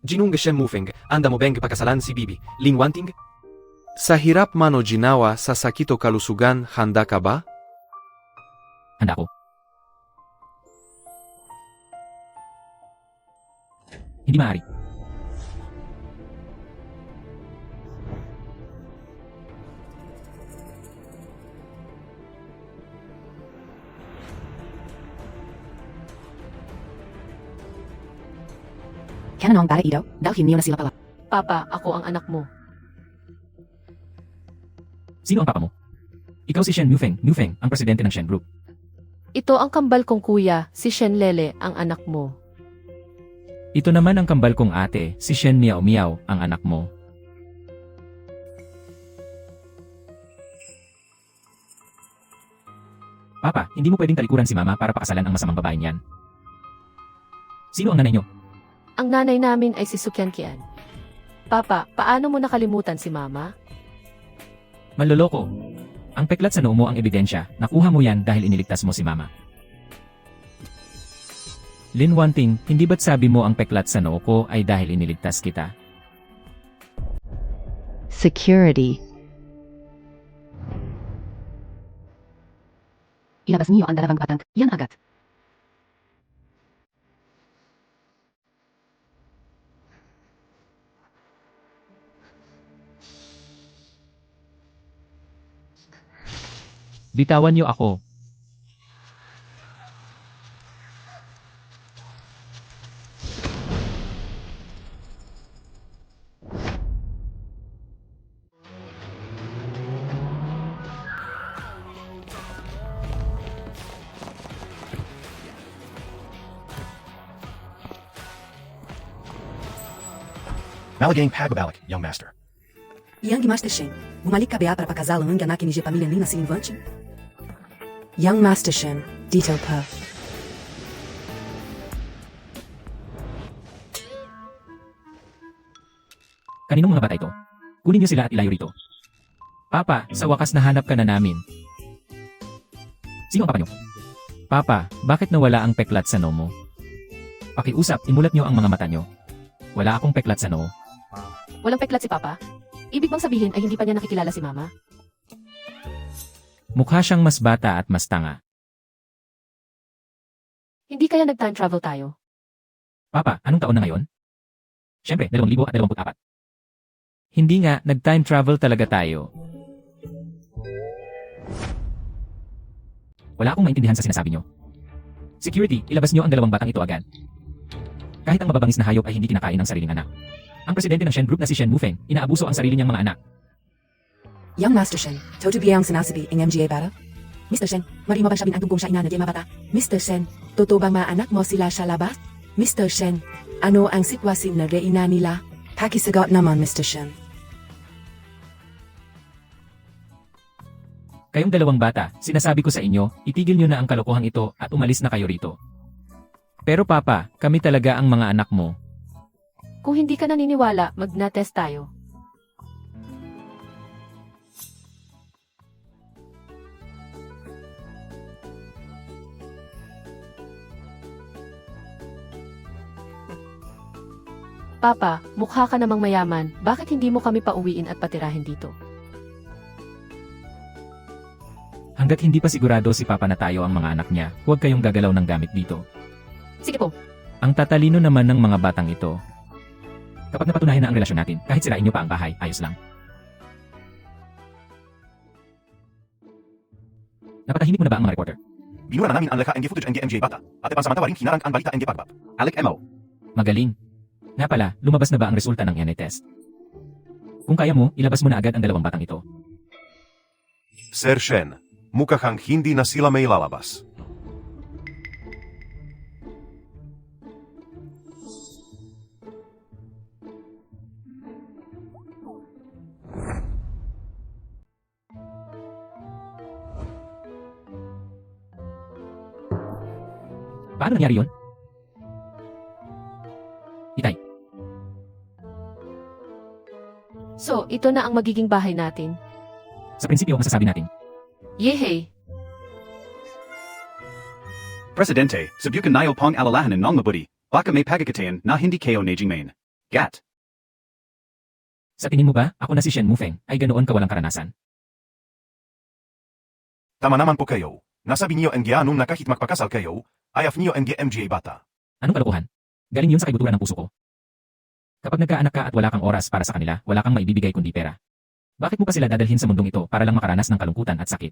Jinung Shen Mufeng, anda mo bang pakasalan si Bibi, Lin Wanting? Sa hirap man o ginawa sa sakit o kalusugan, handa ka ba? Handa ako. Hindi maaari. Kananong para ito, dahil niyo na sila pala. Papa, ako ang anak mo. Sino ang papa mo? Ikaw si Shen Mufeng, ang presidente ng Shen Group. Ito ang kambal kong kuya, si Shen Lele, ang anak mo. Ito naman ang kambal kong ate, si Shen Miao Miao, ang anak mo. Papa, hindi mo pwedeng talikuran si mama para pakasalan ang masamang babaeng yan. Sino ang nanay niyo? Ang nanay namin ay si Sukyan Kian. Papa, paano mo nakalimutan si mama? Manloloko. Ang peklat sa noo mo ang ebidensya, nakuha mo yan dahil iniligtas mo si mama. Lin Wanting, hindi ba't sabi mo ang peklat sa noo ko ay dahil iniligtas kita? Security. Ilabas niyo ang dalawang batang, yan agad. Bitawan niyo ako. Malagang pagbabalik, young master. Yang Master Shen, bumalik ka ba para pakasalan ng anak ni pamilya ni na si Invanchi? Young Master Shen, detail per. Kaninong mga bata ito? Kunin niyo sila at ilayo rito. Papa, sa wakas nahanap ka na namin. Sino ang papa niyo? Papa, bakit nawala ang peklat sa noo mo? Pakiusap, imulat niyo ang mga mata niyo. Wala akong peklat sa noo. Walang peklat si Papa? Ibig bang sabihin ay hindi pa niya nakikilala si Mama? Mukha siyang mas bata at mas tanga. Hindi kaya nag-time travel tayo? Papa, anong taon na ngayon? Siyempre, 2024. Hindi nga, nag-time travel talaga tayo. Wala akong maintindihan sa sinasabi niyo. Security, ilabas niyo ang dalawang batang ito agad. Kahit ang mababangis na hayop ay hindi kinakain ng sariling anak. Ang presidente ng Shen Group na si Shen Mufeng, inaabuso ang sarili niyang mga anak. Young Master Shen, toto biyang sinasabi ng MGA para? Mr. Shen, mari mo bang sabihin ang tugong siya ina na di mabata? Mr. Shen, totoo bang mga anak mo sila sa labas? Mr. Shen, ano ang sitwasyon na reina nila? Pakisagot naman, Mr. Shen. Kayong dalawang bata, sinasabi ko sa inyo, itigil niyo na ang kalokohang ito at umalis na kayo rito. Pero Papa, kami talaga ang mga anak mo. Kung hindi ka naniniwala, mag-na-test tayo. Papa, mukha ka namang mayaman, bakit hindi mo kami pauwiin at patirahin dito? Hanggat hindi pa sigurado si Papa na tayo ang mga anak niya, huwag kayong gagalaw ng gamit dito. Sige po. Ang tatalino naman ng mga batang ito. Kapag napatunayan na ang relasyon natin, kahit sirain niyo pa ang bahay, ayos lang. Napatahimik mo na ba ang mga reporter? Binura na namin ang laka NG footage NG MJ bata. At pansamantala rin hinarang ang balita NG pagbab. Alec MO. Magaling. Nga pala, lumabas na ba ang resulta ng DNA test? Kung kaya mo, ilabas mo na agad ang dalawang batang ito. Sir Shen, mukhang hindi na sila may lalabas. Paano nangyari yun? Itay, So, ito na ang magiging bahay natin. sa prinsipyo masasabi natin, Yehey! Presidente, subukan nayo pong alalahanan ng mabuti, baka may pagkakataon na hindi kayo naging main. Gat. Sa tingin mo ba, ako na si Shen Mufeng, ay ganoon kawalang karanasan? Tama naman po kayo. Nasabi niyo NGA nung na kahit magpakasal kayo, ayaf niyo MGA bata. Anong kalokohan? Galing yun sa kaibuturan ng puso ko. Kapag nagkaanak ka at wala kang oras para sa kanila, wala kang maibibigay kundi pera. Bakit mo pa sila dadalhin sa mundong ito para lang makaranas ng kalungkutan at sakit?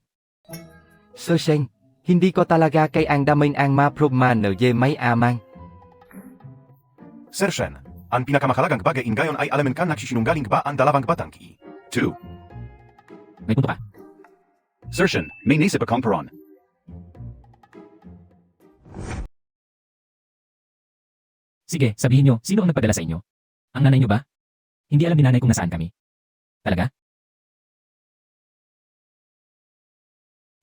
Sir Sheng, hindi ko talaga kay ang damin ang ma-approve man may amang. Sir Shen, ang pinakamahalagang bagay ngayon ay alamin ka nagsisinungaling ba ang dalawang batang ki. 2. May punto ka. Sir Shen, may naisip akong peron. Sige, sabihin nyo, sino ang nagpadala sa inyo? Ang nanay nyo ba? Hindi alam ni nanay kung nasaan kami. Talaga?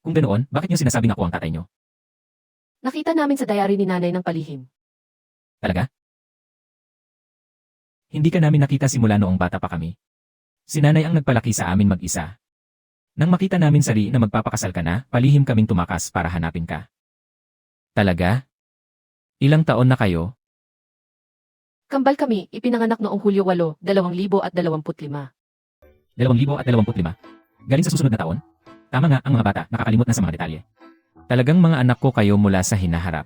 Kung ganoon, bakit nyo sinasabing ako ang tatay nyo? Nakita namin sa diary ni nanay ng palihim. Talaga? Hindi ka namin nakita simula noong bata pa kami. Si nanay ang nagpalaki sa amin mag-isa. Nang makita namin sari na magpapakasal ka na, palihim kaming tumakas para hanapin ka. Talaga? Ilang taon na kayo? Kambal kami, ipinanganak noong Hulyo 8, 2025. 2025? Galing sa susunod na taon? Tama nga, ang mga bata, nakakalimot na sa mga detalye. Talagang mga anak ko kayo mula sa hinaharap.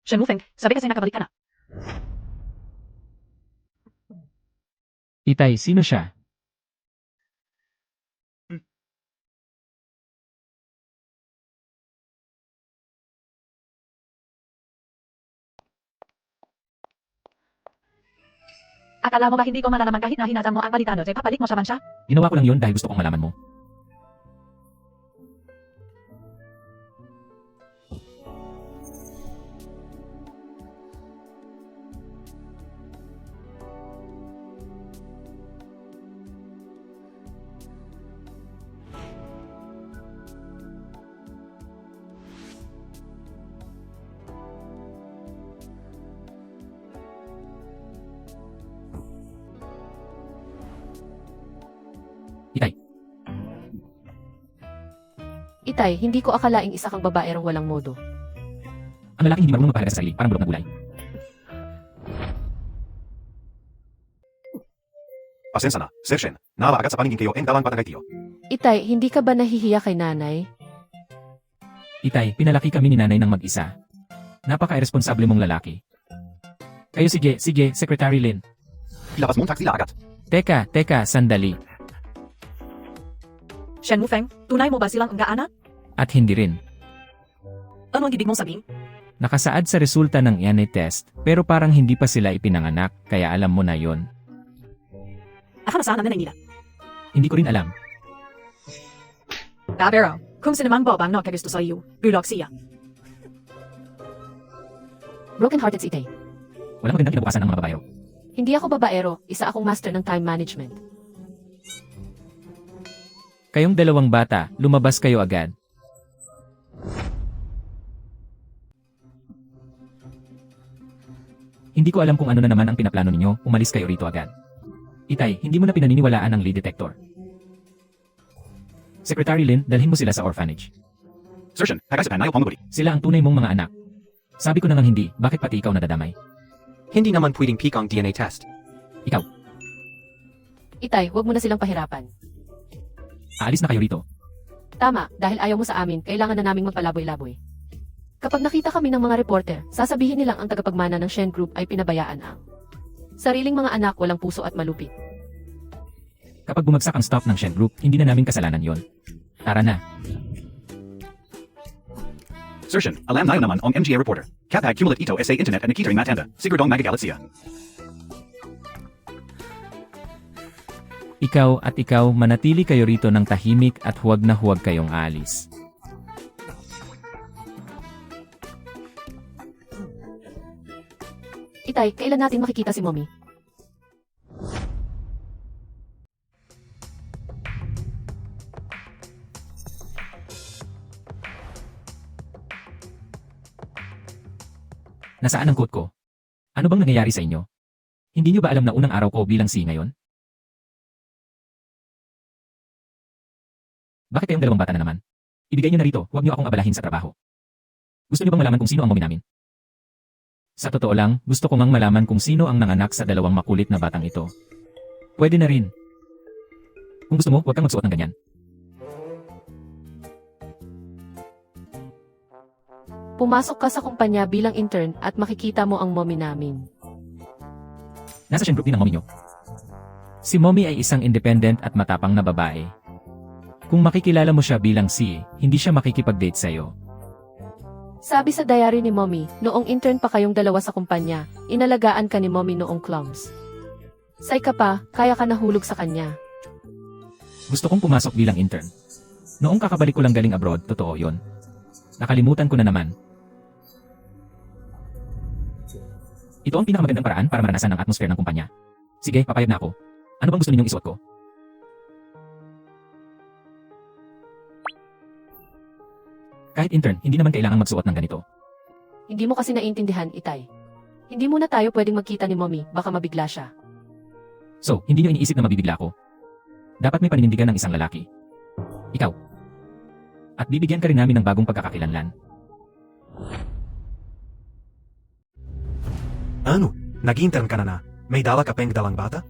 Shen Mufeng, sabi kasi nakabalik ka na. Itay, sino siya? Akala mo ba hindi ko malalaman kahit na hinatan mo ang balita no? Papalit mo sa siya? Ginawa ko lang yun dahil gusto kong malaman mo. Itay, Itay, hindi ko akalaing isa kang babaerong walang modo. ang lalaking hindi marunong magpahalaga sa sarili, parang bulok na gulay. Pasensya na, Sir Shen. Naala agad sa paningin kayo ang dalang patagay tiyo. Itay, hindi ka ba nahihiya kay nanay? Itay, pinalaki kami ni nanay ng mag-isa. Napaka-irresponsable mong lalaki. Kayo sige, Secretary Lin. Ilabas mong taxi agad. Teka, sandali. Shen Mufeng, tunay mo ba silang ang At hindi rin. Ano ang ibig mong sabihin? Nakasaad sa resulta ng DNA test, pero parang hindi pa sila ipinanganak, kaya alam mo na yon. Ako nasaan ang nanay nila? Hindi ko rin alam. Pero, kung sinamang Bob ang nagkagusto sa iyo, bulok siya. Broken-hearted si Itay. Walang magandang kinabukasan ng mga babaero. Hindi ako babaero, isa akong master ng time management. Kayong dalawang bata, lumabas kayo agad. Hindi ko alam kung ano na naman ang pinaplano ninyo, umalis kayo rito agad. Itay, hindi mo na pinaniniwalaan ang lie detector. Secretary Lin, dalhin mo sila sa orphanage. Sir Shen, nagasipan na yung pangubuli. Sila ang tunay mong mga anak. Sabi ko na nga hindi, bakit pati ikaw nadadamay? Hindi naman pwedeng peak ang DNA test. Ikaw, Itay, huwag mo na silang pahirapan. aalis na kayo rito. Tama, dahil ayaw mo sa amin, kailangan na naming magpalaboy-laboy. Kapag nakita kami ng mga reporter, sasabihin nilang ang tagapagmana ng Shen Group ay pinabayaan ang sariling mga anak walang puso at malupit. Kapag bumagsak ang stock ng Shen Group, hindi na namin kasalanan yon. Tara na. Sir Shen, alam na yun naman ang MGA reporter. Kapag cumulat ito sa internet at nakitering matanda, siguradong magagalit siya. Ikaw at ikaw, manatili kayo rito ng tahimik at huwag na huwag kayong aalis. Itay, kailan natin makikita si Mommy? Nasaan ang coat ko? Ano bang nangyayari sa inyo? Hindi niyo ba alam na unang araw ko bilang C ngayon? Bakit kayong dalawang bata na naman? Ibigay niyo na rito, huwag niyo akong abalahin sa trabaho. Gusto niyo bang malaman kung sino ang mommy namin? Sa totoo lang, gusto ko ngang malaman kung sino ang nanganak sa dalawang makulit na batang ito. Pwede na rin. Kung gusto mo, huwag kang magsuot ng ganyan. Pumasok ka sa kumpanya bilang intern at makikita mo ang mommy namin. Nasa Shen Group din ang mommy niyo. Si mommy ay isang independent at matapang na babae. Kung makikilala mo siya bilang si, hindi siya makikipag-date sa'yo. Sabi sa diary ni mommy, noong intern pa kayong dalawa sa kumpanya, inalagaan ka ni mommy noong clumps. Say ka pa, kaya ka nahulog sa kanya. Gusto kong pumasok bilang intern. Noong kakabalik ko lang galing abroad, totoo yon. Nakalimutan ko na naman. Ito ang pinakamagandang paraan para maranasan ang atmosphere ng kumpanya. Sige, papayag na ako. Ano bang gusto ninyong isuot ko? Kahit intern, hindi naman kailangan magsuot ng ganito. Hindi mo kasi naiintindihan, Itay. Hindi muna tayo pwedeng magkita ni mommy, baka mabigla siya. So, hindi niyo iniisip na mabibigla ako. Dapat may paninindigan ng isang lalaki. Ikaw. At bibigyan ka rin namin ng bagong pagkakakilanlan. Ano? Nag-intern ka na? May dala ka peng dalang bata?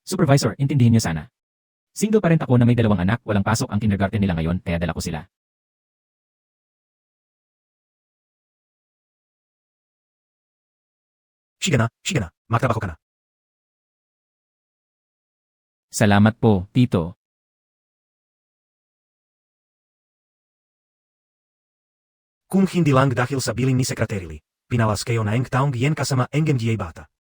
Supervisor, intindihin niyo sana. Single parent ako na may dalawang anak, walang pasok ang kindergarten nila ngayon, kaya dala ko sila. Sige na. Magtrabaho ka na. Salamat po, Tito. Kung hindi lang dahil sa bilin ni Secretary Lee, pinalas kayo na ang taong yan kasama ang MGA bata.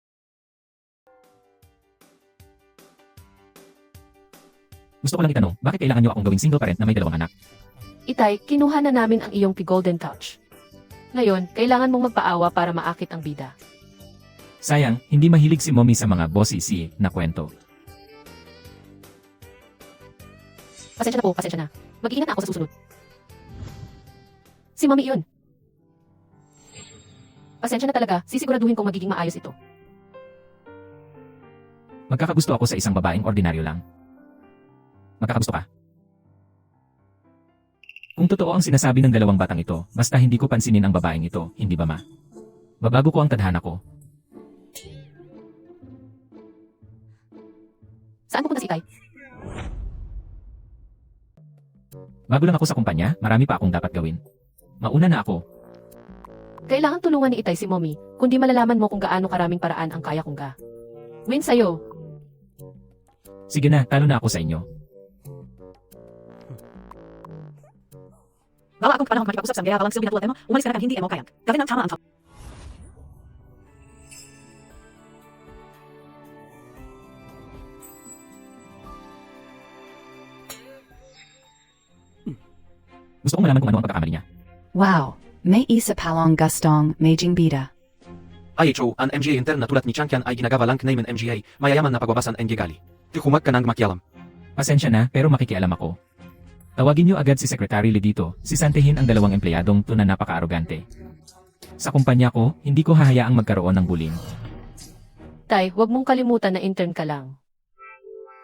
Gusto ko lang itanong, bakit kailangan niyo akong gawing single parent na may dalawang anak? Itay, kinuha na namin ang iyong Golden Touch. Ngayon, kailangan mong magpaawa para maakit ang bida. Sayang, hindi mahilig si mommy sa mga bossy na kwento. Pasensya na po, pasensya na. Mag-iingat na ako sa susunod. Si mommy yun. Pasensya na talaga, sisiguraduhin kong magiging maayos ito. Magkakagusto ako sa isang babaeng ordinaryo lang. Magkakagusto ka? Kung totoo ang sinasabi ng dalawang batang ito, basta hindi ko pansinin ang babaeng ito, hindi ba ma? Babago ko ang tadhana ko. Saan pupunta si Itay? Bago lang ako sa kumpanya, marami pa akong dapat gawin. Mauna na ako. Kailangan tulungan ni Itay si mommy, kundi malalaman mo kung gaano karaming paraan ang kaya kong ga. Win sa'yo. Sige na, talo na ako sa inyo. Wala akong panahon makipag-usap sa kaya walang silbi na tulad mo, umalis ka na kang hindi mo kayang. Gawin ang tama ang Gusto kong malaman kung ano ang pagkakamali niya. Wow, may isa palang gustong maging bida. IHO, ang MGA intern na tulad ni Changkian ay ginagawa lang name ng MGA, mayayaman na pagwabasan ang gigali. Tikumag ka nang makialam. Pasensya na, pero makikialam ako. Tawagin niyo agad si Secretary Lee dito, sisantihin ang dalawang empleyadong to na napaka-arogante. Sa kumpanya ko, hindi ko hahayaang magkaroon ng bullying. Tay, huwag mong kalimutan na intern ka lang.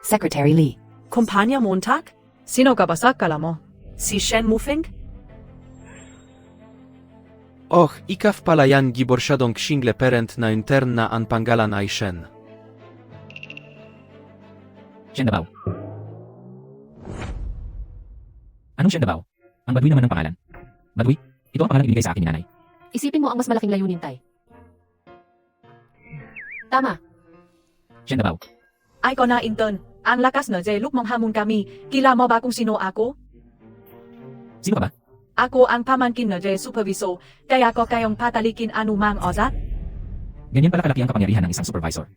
Secretary Lee. Kumpanya Montag? Sino ka ba sa kala mo? Si Shen Mufing? Och, ikaw pala yan giborsyadong kshingle parent na intern na ang pangalan ay Shen. Shen Dabao. Anong Shen Dabao? Ang Badwi naman ang pangalan. Badwi? Ito ang pangalan ibigay sa akin ni nanay. Isipin mo ang mas malaking layunin, Tay. Tama. Shen Dabao. Ay ko na intern. Ang lakas na J. Look mong hamon kami. Kila mo ba kung sino ako? Sino ka ba? Ako ang pamangkin na J. Supervisor. Kaya ko kayong patalikin anumang ozat? Ganyan pala kalaki ang kapangyarihan ng isang supervisor.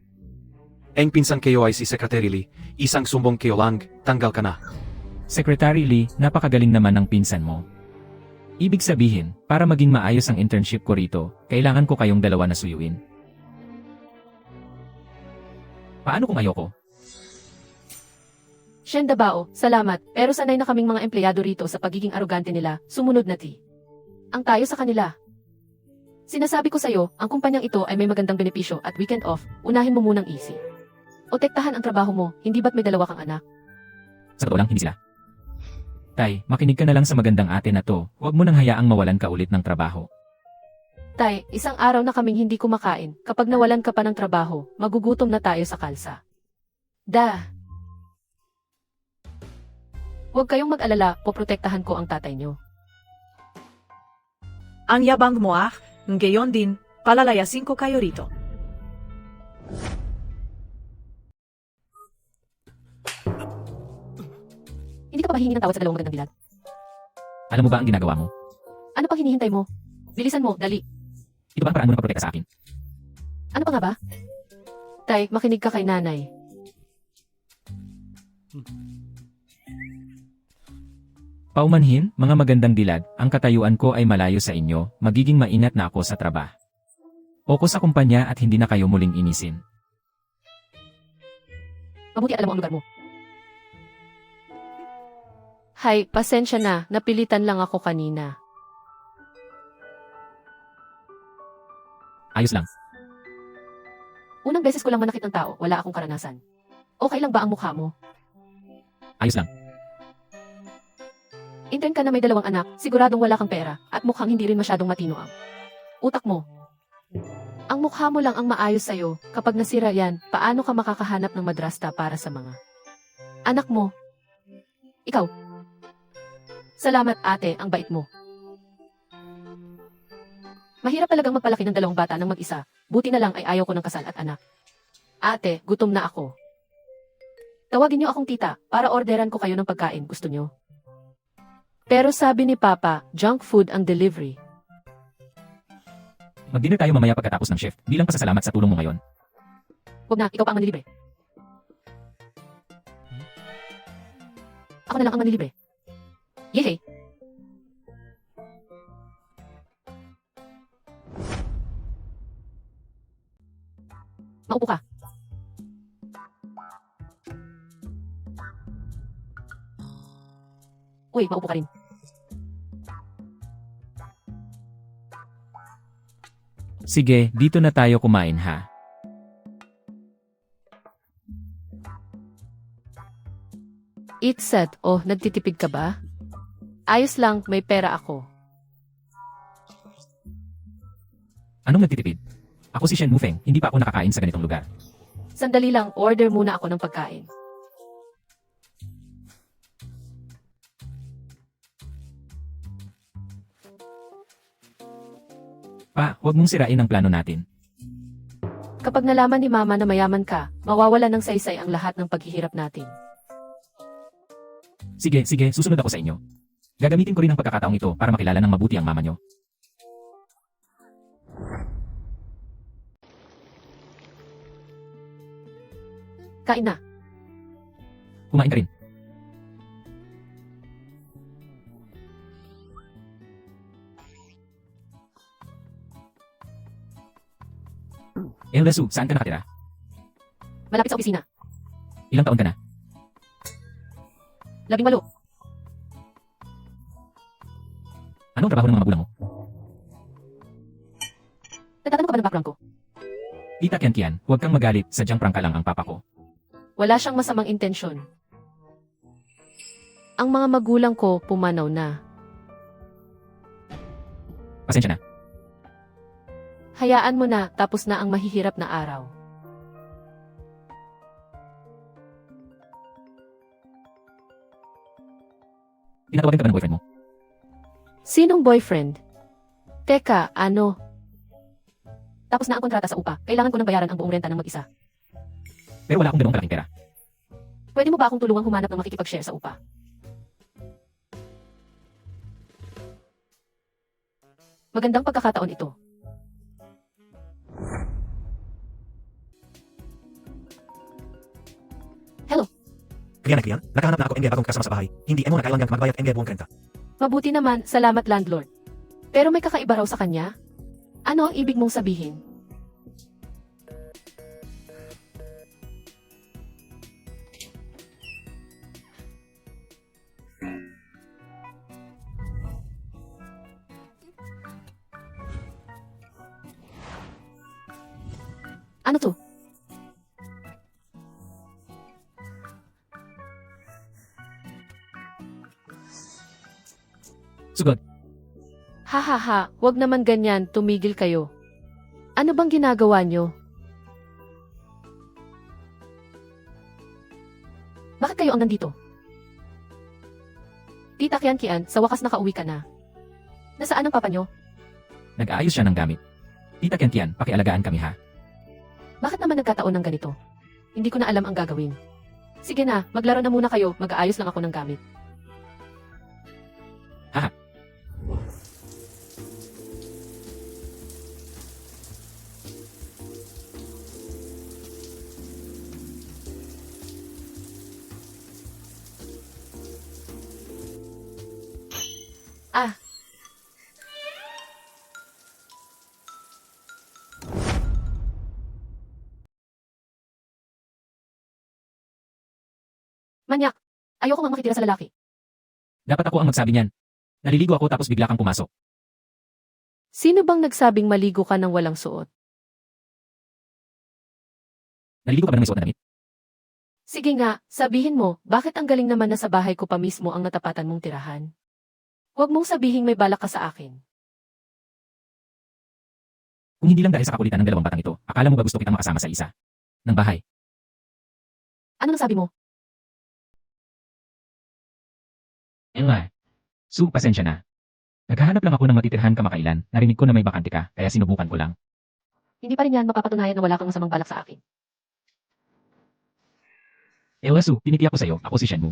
Ang pinsan kayo ay si Secretary Lee, isang sumbong kayo lang, tanggal ka na. Secretary Lee, napakagaling naman ng pinsan mo. Ibig sabihin, para maging maayos ang internship ko rito, kailangan ko kayong dalawa na suyuin. Paano kung ayoko? Shen Dabao, salamat, pero sanay na kaming mga empleyado rito sa pagiging arogante nila, sumunod na ti. Ang tayo sa kanila. Sinasabi ko sa'yo, ang kumpanyang ito ay may magandang benepisyo at weekend off, unahin mo munang easy. O tektahan ang trabaho mo, hindi ba't may dalawa kang anak? Sa totoo lang, hindi sila. Tay, makinig ka na lang sa magandang ate na to. Huwag mo nang hayaang mawalan ka ulit ng trabaho. Tay, isang araw na kaming hindi kumakain, kapag nawalan ka pa ng trabaho, magugutom na tayo sa kalsa. Huwag kayong mag-alala, poprotektahan ko ang tatay nyo. Ang yabang mo ngayon din, palalayasin ko kayo rito. Hindi ka pa mahingi ng tawad sa dalawang magandang dilag? Alam mo ba ang ginagawa mo? Ano pang hinihintay mo? Bilisan mo, dali. Ito ba ang paraan mo na pagprotekta sa akin? Ano pa nga ba? Tay, makinig ka kay nanay. Paumanhin, mga magandang dilag, ang katayuan ko ay malayo sa inyo, magiging maingat na ako sa trabaho. O ko sa kumpanya at hindi na kayo muling inisin. Mabuti alam mo ang lugar mo. Hay, pasensya na, napilitan lang ako kanina. Ayos lang. Unang beses ko lang manakit ng tao, wala akong karanasan. Okay lang ba ang mukha mo? Ayos lang. Intern ka na may dalawang anak, siguradong wala kang pera, at mukhang hindi rin masyadong matino ang utak mo. Ang mukha mo lang ang maayos sa'yo, kapag nasira yan, paano ka makakahanap ng madrasta para sa mga anak mo? Ikaw. Salamat ate, ang bait mo. Mahirap talagang magpalaki ng dalawang bata ng mag-isa, buti na lang ay ayaw ko ng kasal at anak. Ate, gutom na ako. Tawagin niyo akong tita, para orderan ko kayo ng pagkain, gusto niyo? Pero sabi ni Papa, junk food ang delivery. Mag-dinner tayo mamaya pagkatapos ng shift, bilang pasasalamat sa tulong mo ngayon. Huwag na, ikaw pa ang manlilibre. Ako na lang ang manlilibre. Yehey! Maupo ka. Uy, maupo ka rin. Sige, dito na tayo kumain ha. Eat set, oh, nagtitipid ka ba? Ayos lang, may pera ako. Anong nagtitipid? Ako si Shen Mufeng, hindi pa ako nakakain sa ganitong lugar. Sandali lang, order muna ako ng pagkain. Pa, huwag mong sirain ang plano natin. Kapag nalaman ni Mama na mayaman ka, mawawala ng saysay ang lahat ng paghihirap natin. Sige, susunod ako sa inyo. Gagamitin ko rin ang pagkakataong ito para makilala ng mabuti ang mama nyo. Kain na. Kumain ka rin. Eldesu, saan ka nakatira? Malapit sa opisina. Ilang taon ka na? 18. Anong trabaho ng mga magulang mo? Nagtatanong ka ba ng background ko? Tita Kian, huwag kang magalit, sadyang prangka lang ang papa ko. Wala siyang masamang intensyon. Ang mga magulang ko pumanaw na. Pasensya na. Hayaan mo na, tapos na ang mahihirap na araw. Tinatawagan ka ba ng boyfriend mo? Sinong boyfriend? Teka, ano? Tapos na ang kontrata sa upa. Kailangan ko nang bayaran ang buong renta ng mag-isa. Pero wala akong ganoong kalaking pera. Pwede mo ba akong tulungang humanap ng makikipag-share sa upa? Magandang pagkakataon ito. Hello, Kriyan na kriyan, nakahanap na ako ng bagong kasama sa bahay. Hindi mo na kailangan magbayad ng buong renta. mabuti naman, salamat landlord. Pero may kakaiba raw sa kanya? Ano ang ibig mong sabihin? Ano to? Sugod. Ha ha ha, wag naman ganyan, tumigil kayo. Ano bang ginagawa nyo? Bakit kayo ang nandito? Tita Kian, sa wakas nakauwi ka na. Nasaan ang papa nyo? Nag-aayos siya ng gamit. Tita Kian, pakialagaan kami ha. Bakit naman nagkataon ng ganito? Hindi ko na alam ang gagawin. Sige na, maglaro na muna kayo, mag-aayos lang ako ng gamit. Ha? Ah, manyak. Ayoko nga makitira sa lalaki. Dapat ako ang magsabi niyan. Naliligo ako tapos bigla kang pumasok. Sino bang nagsabing maligo ka ng walang suot? Naliligo ka ba ng may suot na damit? Sige nga, sabihin mo, bakit ang galing naman na sa bahay ko pa mismo ang natapatan mong tirahan? Huwag mong sabihin may balak ka sa akin. Kung hindi lang dahil sa kakulitan ng dalawang batang ito, akala mo ba gusto kitang makasama sa isa? Ng bahay. Ano nang sabi mo? Emma. Su, pasensya na. Naghahanap lang ako ng matitirhan kamakailan. Narinig ko na may bakante ka, kaya sinubukan ko lang. Hindi pa rin yan mapapatunayan na wala kang masamang balak sa akin. Ewa Su, tinitiyak ko sa'yo, ako si Shenmu.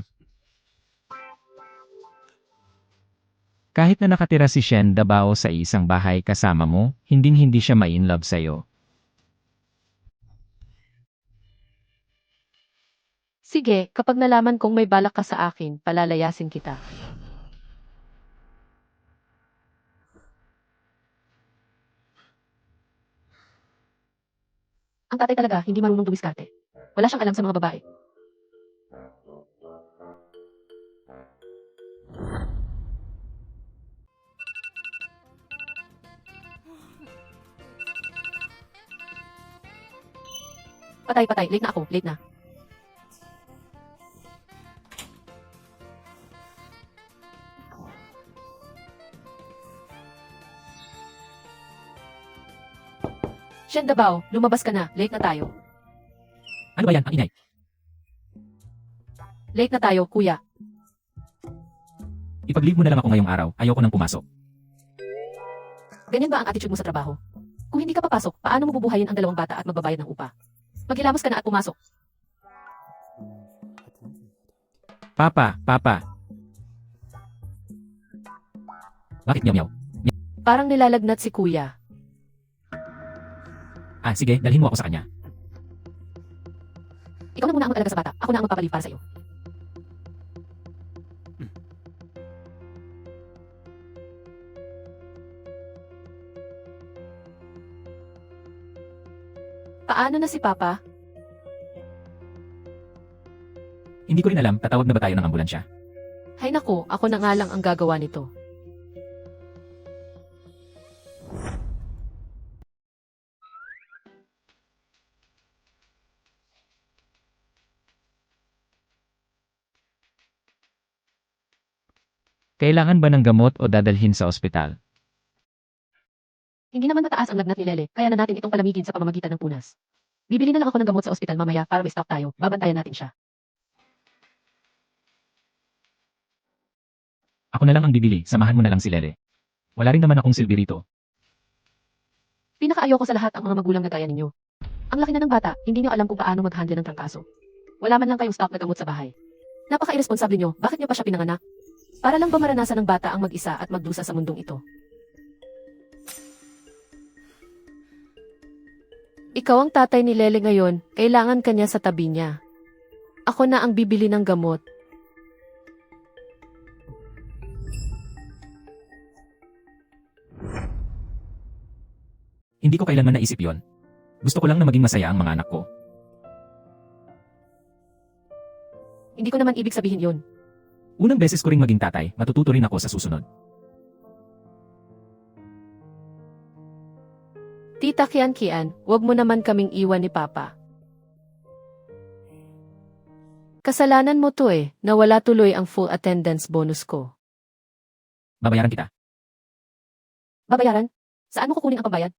Kahit na nakatira si Shen Dabao sa isang bahay kasama mo, hinding-hindi siya ma-inlove sa'yo. Sige, kapag nalaman kong may balak ka sa akin, palalayasin kita. Ang tatay talaga, hindi marunong dumiskarte. Wala siyang alam sa mga babae. Patay, late na ako, late na. Shen Dabao, lumabas ka na, late na tayo. Ano ba yan, ang ingay? Late na tayo, kuya. Ipag-leave mo na lang ako ngayong araw, ayoko nang pumasok. Ganyan ba ang attitude mo sa trabaho? Kung hindi ka papasok, paano mo bubuhayin ang dalawang bata at magbabayad ng upa? Maghilamos ka na at pumasok. Papa. Bakit miyaw-miyaw? Parang nilalagnat si kuya. Ah, sige, dalhin mo ako sa kanya. Ikaw na muna ang mag-alaga sa bata. Ako na ang magpapaliw para sa'yo. Paano na si Papa? Hindi ko rin alam, tatawag na ba tayo ng ambulansya? Hay nako, ako na nga lang ang gagawa nito. Kailangan ba ng gamot o dadalhin sa ospital? Hindi naman mataas ang lagnat ni Lele, kaya na natin itong palamigin sa pamamagitan ng punas. Bibili na lang ako ng gamot sa ospital mamaya para may stock tayo. Babantayan natin siya. Ako na lang ang bibili, samahan mo na lang si Lele. Wala rin naman akong silbi rito. Pinakaayoko sa lahat ang mga magulang na gaya ninyo. Ang laki na ng bata, hindi niyo alam kung paano mag-handle ng trangkaso. Wala man lang kayong stock na gamot sa bahay. Napaka-irresponsable niyo, bakit niyo pa siya pinanganak? Para lang ba maranasan ng bata ang mag-isa at magdusa sa mundong ito? Ikaw ang tatay ni Lele ngayon, kailangan kanya sa tabi niya. Ako na ang bibili ng gamot. Hindi ko kailanman naisip yon. Gusto ko lang na maging masaya ang mga anak ko. Hindi ko naman ibig sabihin yun. Unang beses ko ring maging tatay, matututo rin ako sa susunod. Tita Kian, wag mo naman kaming iwan ni Papa. Kasalanan mo to eh, nawala tuloy ang full attendance bonus ko. Babayaran kita. Babayaran? Saan mo kukunin ang pambayad?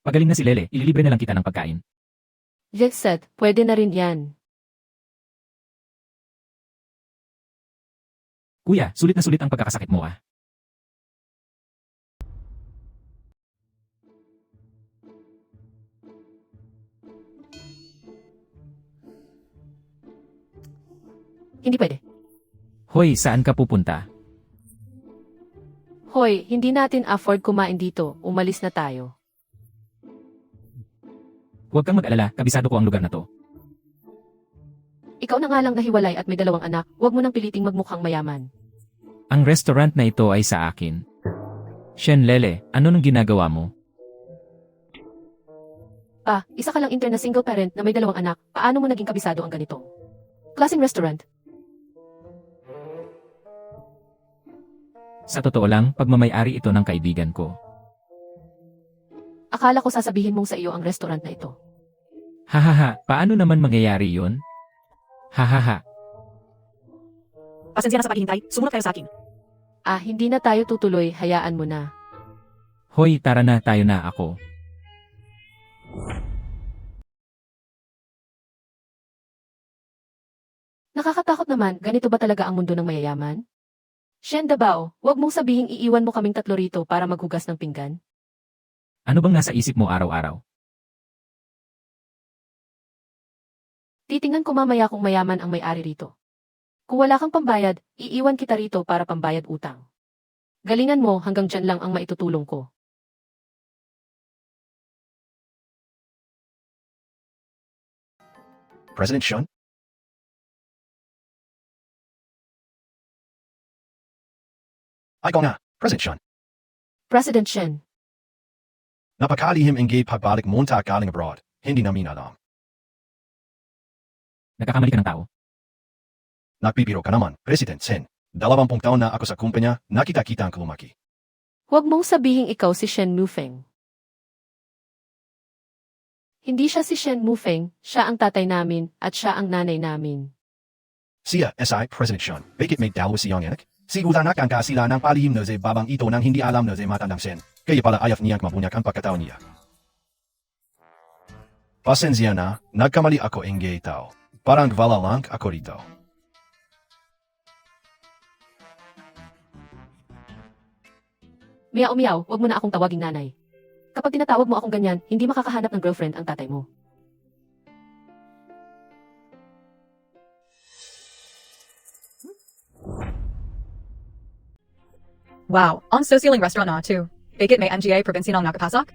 Pagaling na si Lele, ililibre na lang kita ng pagkain. Jetset, pwede na rin yan. Kuya, sulit na sulit ang pagkakasakit mo ah. Hindi pwede. Hoy, saan ka pupunta? Hoy, hindi natin afford kumain dito, umalis na tayo. Huwag kang mag-alala, kabisado ko ang lugar na to. Ikaw na nga lang nahiwalay at may 2 anak, wag mo nang piliting magmukhang mayaman. Ang restaurant na ito ay sa akin. Shen Lele, ano nang ginagawa mo? Pa, isa ka lang intern na single parent na may 2 anak, paano mo naging kabisado ang ganito? Klaseng restaurant. Sa totoo lang, pagmamayari ito ng kaibigan ko. Akala ko sasabihin mong sa iyo ang restaurant na ito. Hahaha, paano naman mangyayari yun? Hahaha. Pasensya na sa paghihintay, sumunod kayo sa akin. Hindi na tayo tutuloy, hayaan mo na. Hoy, tara na, tayo na ako. Nakakatakot naman, ganito ba talaga ang mundo ng mayayaman? Shen Dabao, wag mong sabihing iiwan mo kaming 3 rito para maghugas ng pinggan. Ano bang nasa isip mo araw-araw? Titingnan ko mamaya kung mayaman ang may-ari rito. Kung wala kang pambayad, iiwan kita rito para pambayad utang. Galingan mo hanggang dyan lang ang maitutulong ko. President Shun? Ay ko nga, President Shun. President Shen, Napakalihim ingay pagbalik monta galing abroad. Hindi namin alam. Nagkakamali ka ng tao. Nagpipiro ka naman, President Sen. 20 taon na ako sa kumpanya, nakita-kita ang lumaki. huwag mong sabihing ikaw si Shen Mufeng. Hindi siya si Shen Mufeng, siya ang tatay namin at siya ang nanay namin. Siya, SI, President Shun. Bakit may dalawa siyang anak? Siguranak ang kasila ng palihim na babang ito nang hindi alam na matandang Sen. Kaya pala ayaw niyang mapunyak ang pagkatao niya. Pasensya na, nagkamali ako ingay tao. Parang wala lang ako rito. Miao miao, huwag mo na akong tawaging nanay. Kapag tinatawag mo akong ganyan, hindi makakahanap ng girlfriend ang tatay mo. Wow, ang sosialing restaurant na too. Bakit may MGA probinsya ng nakapasok?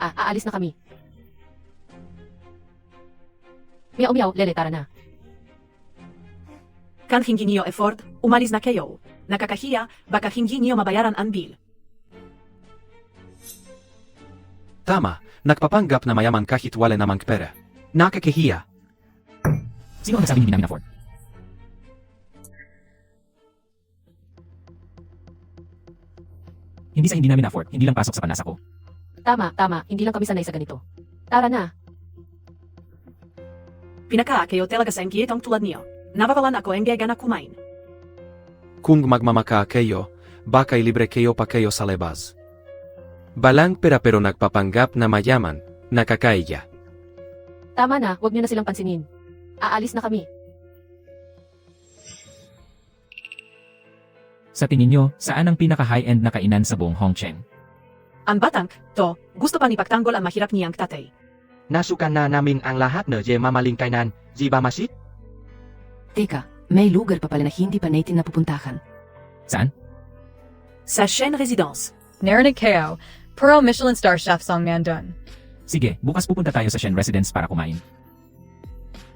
Aalis na kami. Miao miao, Lele, tara na. Kan hindi niyo effort, umalis na kayo. Nakakahiya, baka hindi niyo mabayaran ang bill. Tama, nagpapanggap na mayaman kahit wala namang pera. Nakakahiya. Sino ang nagsabi hindi namin afford? Hindi sa hindi namin afford, hindi lang pasok sa panlasa ko. Tama, hindi lang kami sanay sa ganito. Tara na. Pinaka kayo talaga sa inquietong tulad niyo. Nababalan ako ang gana kumain. Kung magmamaka kayo, baka libre kayo pa kayo sa labas. Balang pera pero nagpapanggap na mayaman, nakakaiya. Tama na, huwag niyo na silang pansinin. Aalis na kami. Sa tingin nyo, saan ang pinaka-high-end na kainan sa buong Hongcheng? Ang batang, to, gusto pa ni pagtanggol ang mahirap niyang tatay. Nasukan na namin ang lahat na mamaling kainan, ba masit? Teka, may lugar pa pala na hindi pa natin napupuntahan. Saan? Sa Shen Residence. Narinig kayo, Pearl Michelin star chef song nandun. Sige, bukas pupunta tayo sa Shen Residence para kumain.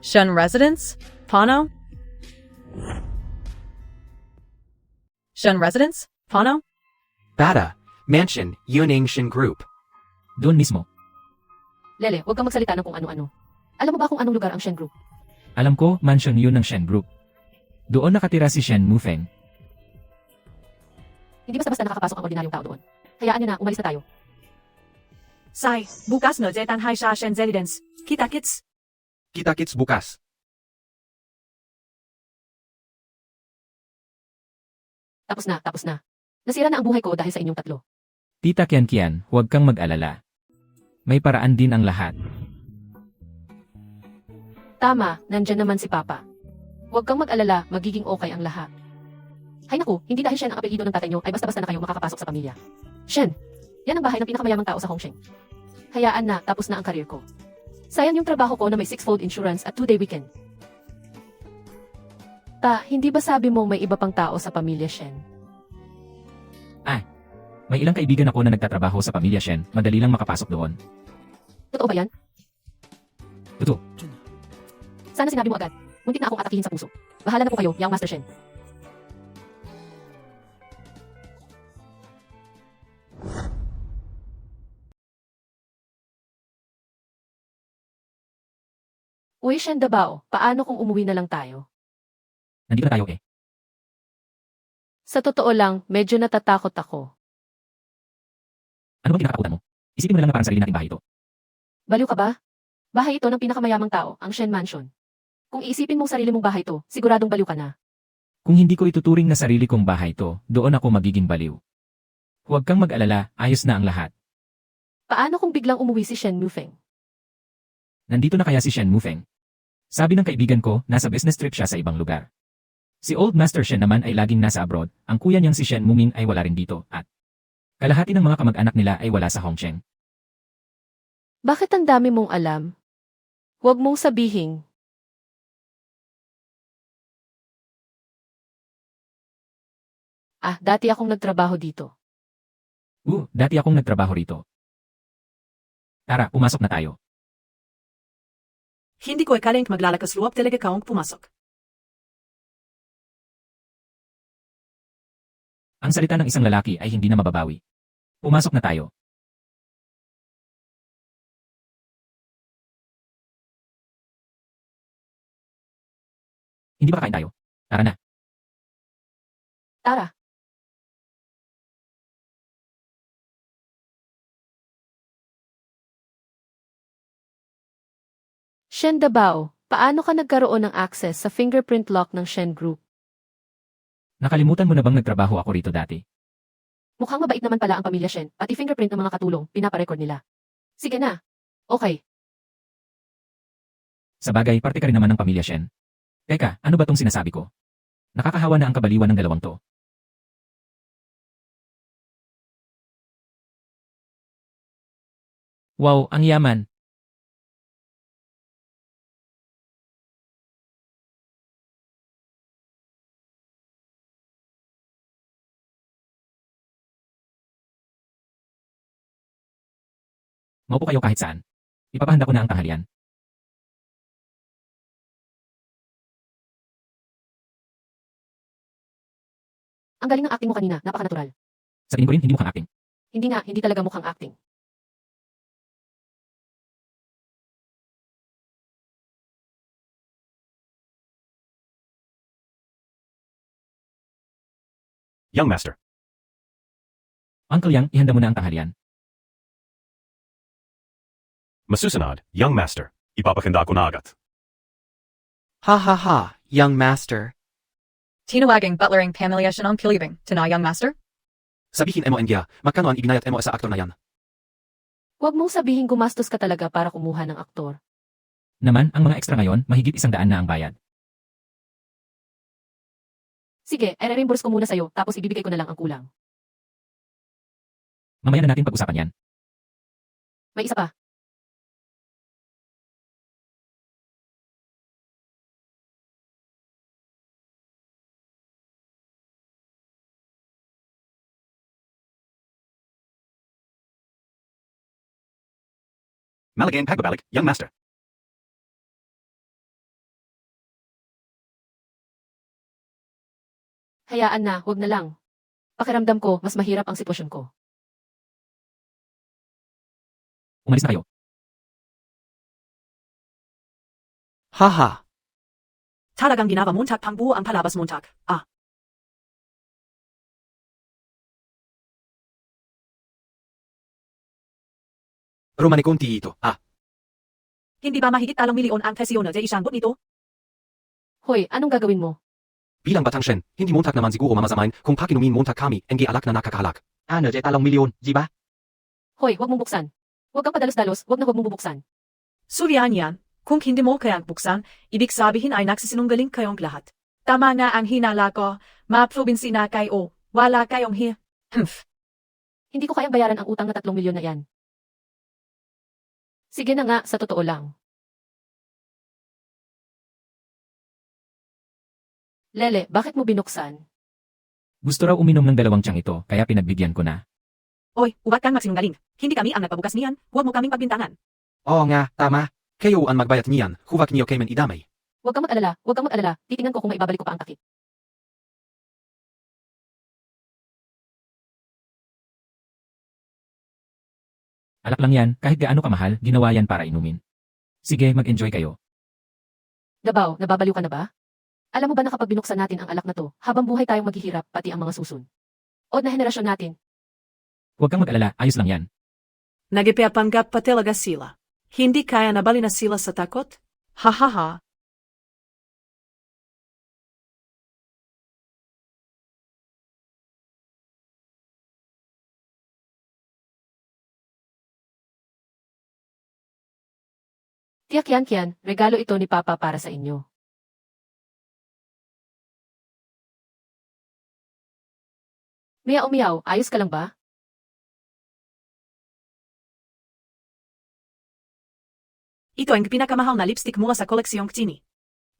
Shen Residence? Paano? Shen Residence? Paano? Bata, Mansion, Yuning Shin Group. Doon mismo. Lele, huwag kang magsalita ng kung ano-ano. Alam mo ba kung anong lugar ang Shen Group? Alam ko, mansion yun ng Shen Group. Doon nakatira si Shen Mufeng. Hindi basta-basta nakakapasok ang ordinaryong tao doon. Hayaan niyo na, umalis na tayo. Sai, bukas no tanhay sa Shen residence. Kita-kits. Kita-kits bukas. Tapos na. Nasira na ang buhay ko dahil sa inyong tatlo. Tita Kian, huwag kang mag-alala. May paraan din ang lahat. Tama, nandyan naman si Papa. Huwag kang mag-alala, magiging okay ang lahat. Hay naku, hindi dahil Shen ang apelyido ng tatay niyo ay basta-basta na kayo makakapasok sa pamilya. Shen, yan ang bahay ng pinakamayamang tao sa Hongsheng. Hayaan na, tapos na ang karir ko. Sayang yung trabaho ko na may 6-fold insurance at 2-day weekend. Hindi ba sabi mo may iba pang tao sa pamilya, Shen? May ilang kaibigan ako na nagtatrabaho sa pamilya Shen, madali lang makapasok doon. Totoo ba yan? Totoo. Sana sinabi mo agad. Muntik na akong atakihin sa puso. Bahala na po kayo, Young Master Shen. Uy, Shen Dabao, paano kung umuwi na lang tayo? Nandito na tayo eh. Sa totoo lang, medyo natatakot ako. Ano bang kinakatakutan mo? Isipin mo na lang na parang sarili nating bahay ito. Baliw ka ba? Bahay ito ng pinakamayamang tao, ang Shen Mansion. Kung iisipin mong sarili mong bahay ito, siguradong baliw ka na. Kung hindi ko ituturing na sarili kong bahay ito, doon ako magiging baliw. Huwag kang mag-alala, ayos na ang lahat. Paano kung biglang umuwi si Shen Mufeng? Nandito na kaya si Shen Mufeng? Sabi ng kaibigan ko, nasa business trip siya sa ibang lugar. Si Old Master Shen naman ay laging nasa abroad, ang kuya niyang si Shen Muming ay wala rin dito, at kalahati ng mga kamag-anak nila ay wala sa Hongsheng. Bakit ang dami mong alam? Huwag mong sabihin. Dati akong nagtrabaho dito. Dati akong nagtrabaho rito. Tara, pumasok na tayo. Hindi ko ikaling maglalakas loob talaga kaong pumasok. Ang salita ng isang lalaki ay hindi na mababawi. Pumasok na tayo. Hindi ba kakain tayo? Tara na. Tara. Shen Dabao, paano ka nagkaroon ng access sa fingerprint lock ng Shen Group? Nakalimutan mo na bang nagtrabaho ako rito dati? Mukhang mabait naman pala ang pamilya Shen, pati fingerprint ng mga katulong, pinaparecord nila. Sige na. Okay. Sa bagay, parte ka rin naman ng pamilya Shen. Teka, ano ba tong sinasabi ko? Nakakahawa na ang kabaliwan ng dalawang to. Wow, ang yaman. Maupo kayo kahit saan. Ipapahanda ko na ang tanghalian. Ang galing ng acting mo kanina, napaka-natural. Sa tingin ko rin, hindi mukhang acting. Hindi nga, hindi talaga mukhang acting. Young Master. Uncle Yang, ihanda mo na ang tanghalian. Masusunod, Young Master. Ipapakanda ko na agad. Ha ha ha, Young Master. Tinawagang butlering pamilya siya ng kilibing, tina Young Master? Sabihin mo India, magkano ang ibinayat mo sa aktor na yan? Huwag mong sabihin gumastos ka talaga para kumuha ng aktor. Naman, ang mga ekstra ngayon, mahigit 100 na ang bayad. Sige, i-reimburse ko muna sa'yo, tapos ibibigay ko na lang ang kulang. Mamaya na natin pag-usapan yan. May isa pa. Malagang pagbabalik, Young Master. Hayaan na, huwag na lang. Pakiramdam ko, mas mahirap ang sitwasyon ko. Umalis na kayo. Haha. Talagang ginaba Montag pangbuo ang palabas Montag. Romane konti ito, Hindi ba mahigit 3 milyon ang presyo na isang nito? Hoy, anong gagawin mo? Bilang batang Shen, hindi montak naman siguro mamazamain kung pakinumin montak kami, enge alak na nakakahalak. Ano 3 milyon, di ba? Hoy, wag mong buksan. Wag kang padalos-dalos, wag mong bubuksan. Suryan yan, kung hindi mo kayang buksan, ibig sabihin ay nagsisinungaling kayong lahat. Tama nga ang hinala ko, ma-provinsi na kayo, wala kayong Hindi ko kayang bayaran ang utang na 3 milyon na yan. Sige na nga, sa totoo lang. Lele, bakit mo binuksan? Gusto raw uminom ng 2 tiyang ito, kaya pinagbigyan ko na. Oy, huwag kang magsinungaling. Hindi kami ang nagpabukas niyan, huwag mo kaming pagbintangan. Oo nga, tama. Kayo ang magbayat niyan, huwag niyo kayman idamay. Huwag kang mag-alala, titingnan ko kung maibabalik ko pa ang takip. Alak lang yan, kahit gaano kamahal, ginawa yan para inumin. Sige, mag-enjoy kayo. Dabaw, nababaliw ka na ba? Alam mo ba na kapag binuksan natin ang alak na to, habang buhay tayong maghihirap, pati ang mga susun. O na henerasyon natin. Huwag kang mag-alala, ayos lang yan. Nagipapanggap pa talaga sila. Hindi kaya nabali na sila sa takot? Ha ha ha. Tiyak yan, Kian, regalo ito ni Papa para sa inyo. Miyaw, ayos ka lang ba? Ito ang pinakamahal na lipstick mula sa koleksyong Tini.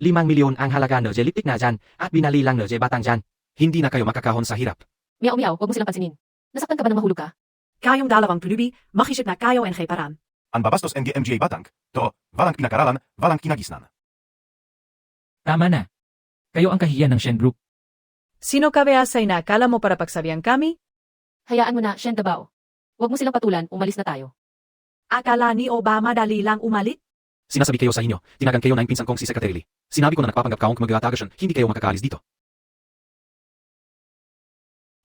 5 milyon ang halaga no lipstick na dyan, at binali lang no batang dyan. Hindi na kayo makakahon sa hirap. Miyaw, wag mo silang pansinin. Nasaktan ka ba nang mahulog ka? Kayong dalawang pulubi, makisip na kayo ang paran. Ang babastos MGA batang, to, walang pinakaralan, walang kinagisnan. Tama na. Kayo ang kahiyan ng Shen Group. Sino ka ba sa inakala mo para pagsabihan kami? Hayaan mo na, Shen Dabao. Wag mo silang patulan, umalis na tayo. Akala ni Obama dali lang umalit? Sinasabi kayo sa inyo, tinagan kayo na yung pinsan kong si Secretary Lee. Sinabi ko na nagpapanggap kaong magagatagasyon, hindi kayo makakaalis dito.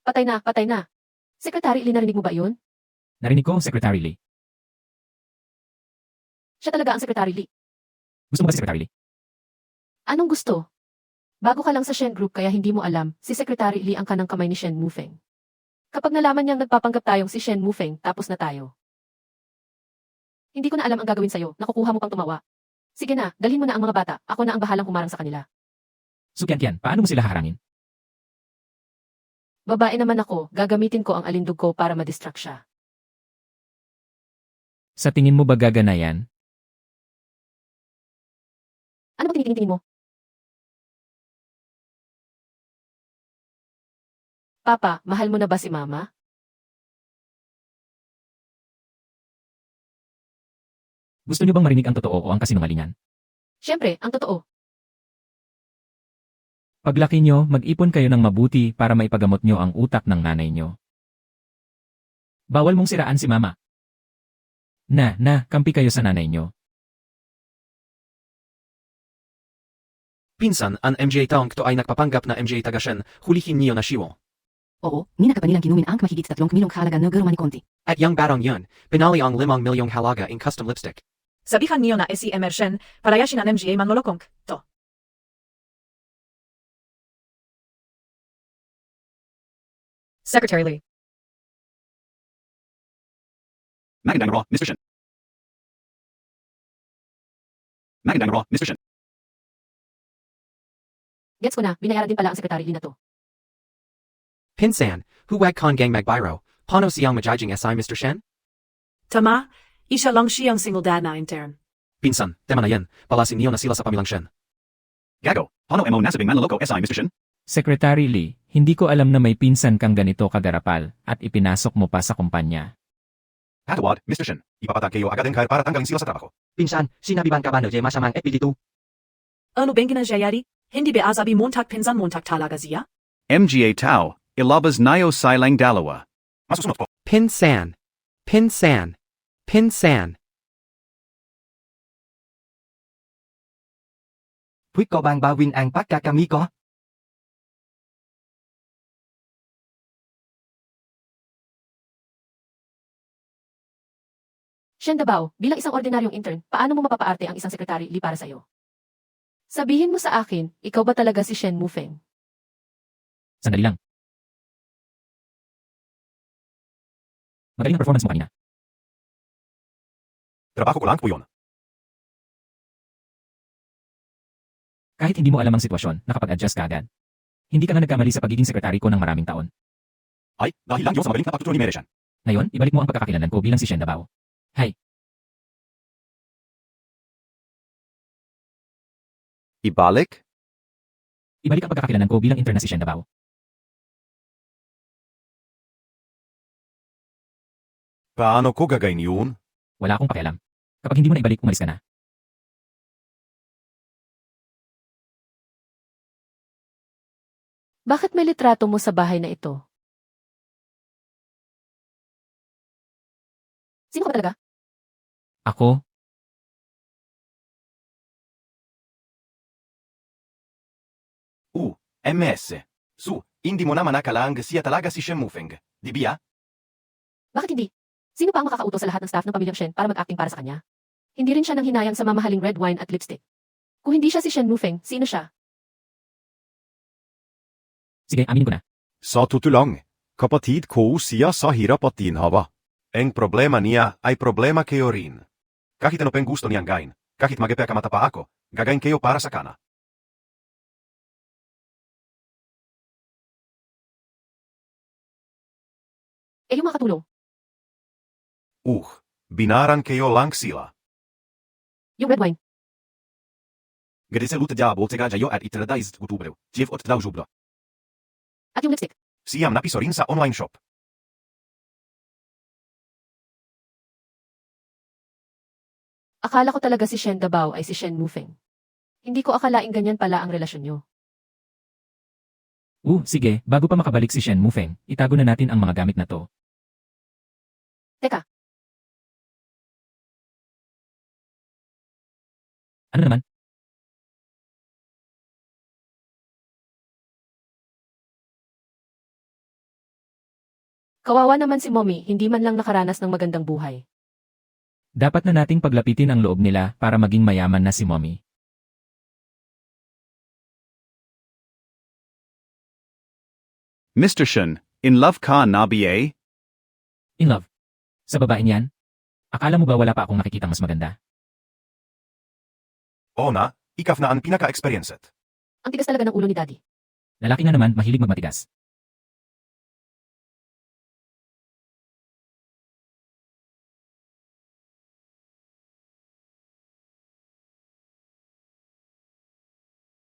Patay na. Secretary Lee, narinig mo ba yun? Narinig ko, Secretary Lee. Siya talaga ang Secretary Lee. Gusto mo ba si Secretary Lee? Anong gusto? Bago ka lang sa Shen Group kaya hindi mo alam, si Secretary Lee ang kanang kamay ni Shen Mufeng. Kapag nalaman niyang nagpapanggap tayong si Shen Mufeng, tapos na tayo. Hindi ko na alam ang gagawin sa'yo, nakukuha mo pang tumawa. Sige na, dalhin mo na ang mga bata, ako na ang bahalang humarang sa kanila. So Kian, paano mo sila haharangin? Babae naman ako, gagamitin ko ang alindog ko para madistract siya. Sa tingin mo ba gagana yan? Ano ba tinitingin mo? Papa, mahal mo na ba si Mama? Gusto niyo bang marinig ang totoo o ang kasinungalingan? Siyempre, ang totoo. Paglaki nyo, mag-ipon kayo ng mabuti para maipagamot nyo ang utak ng nanay nyo. Bawal mong siraan si Mama. Kampi kayo sa nanay nyo. Pinsan, ang MJ taong to ay nagpapanggap na MJ taga-Shen, hulihin niyo na siwo. Oo, ninaka pa nilang kinumin ang mahigit 3 milyong halaga ng Germany konti. At yang barang yun, pinali ang 5 milyong halaga in custom lipstick. Sabihan niyo na si Emerson, parayasin ang MGA manlolokong, to. Secretary Lee. Magandang raw, Mr. Shen. Magandang raw, Mr. Shen. Gets ko na, binayaran din pala ang Secretary Lee na to. Pinsan, huwag kong gang magbiro, paano siyang majijing SI Mr. Shen? Tama, isa lang siyang single dad na intern. Pinsan, tema na yan, palasin niyo na sila sa pamilang Shen. Gago, paano mo nasabing manloloko SI Mr. Shen? Secretary Lee, hindi ko alam na may pinsan kang ganito kagarapal at ipinasok mo pa sa kumpanya. Hatawad, Mr. Shen, ipapatag kayo agad ang kahit para tanggalin sila sa trabaho. Pinsan, sinabi bang ka ba no masamang epilitu? Ano bang ginajayari? Hindi ba asabi montak pinsan montak talaga siya? MGA Tao, ilabas nayo silang dalawa. Masusunod po. Pinsan. Pwede ko bang bawin ang pagkakami ko? Shen Dabao, bilang isang ordinaryong intern, paano mo mapapaarte ang isang sekretary li para sa'yo? Sabihin mo sa akin, ikaw ba talaga si Shen Mufeng? Sandali lang. Magaling ang performance mo kanina. Trabaho ko lang po yun. Kahit hindi mo alam ang sitwasyon, nakapag-adjust ka agad. Hindi ka nga nagkamali sa pagiging sekretary ko ng maraming taon. Ay, dahil lang yun sa magaling na pagtuturo ni Mereshan. Ngayon, ibalik mo ang pagkakakilanlan ko bilang si Shen Dabao. Hay, Ibalik? ibalik ang pagkakakilanlan ko bilang intern na si Shen Dabao. Paano ko gagawin yun? Wala akong pakialam. Kapag hindi mo na ibalik, umalis ka na. Bakit may litrato mo sa bahay na ito? Sino ka ba talaga? Ako? MS. Su, hindi mo naman nakalang siya talaga si Shen Mufeng. Di ba? Bakit hindi? Sino pa ang makakautos sa lahat ng staff ng pamilyang Shen para mag-acting para sa kanya? Hindi rin siya nang hinayang sa mamahaling red wine at lipstick. Kung hindi siya si Shen Mufeng, sino siya? Sige, aminin ko na. Sa tutulang, kapatid ko siya sa hirap at ginhawa. Ang problema niya ay problema kayo rin. Kahit ano pang gusto niyang gain, kahit magpakamata pa ako, gagayin kayo para sa kana. Eh yung makatulong. Binaran kayo lang sila. Yung red wine. Gdy se luty diabło tega jayo at itradais gutubrew, dziew od dał żubra. At yung lipstick. Siyam napiso rin sa online shop. Akala ko talaga si Shen Dabao ay si Shen Mufeng. Hindi ko akalaing ganyan pala ang relasyon nyo. Sige, bago pa makabalik si Shen Mufeng, itago na natin ang mga gamit na to. Teka, Ano naman? kawawa naman si Mommy, hindi man lang nakaranas ng magandang buhay. Dapat na nating paglapitin ang loob nila para maging mayaman na si Mommy. Mr. Shen, in love ka na ba? In love? Sa babaeng yan? Akala mo ba wala pa akong nakikitang mas maganda? Ona, ikaw na ang pinaka-experienced. Ang tigas talaga ng ulo ni Daddy. Lalaki nga naman mahilig magmatigas.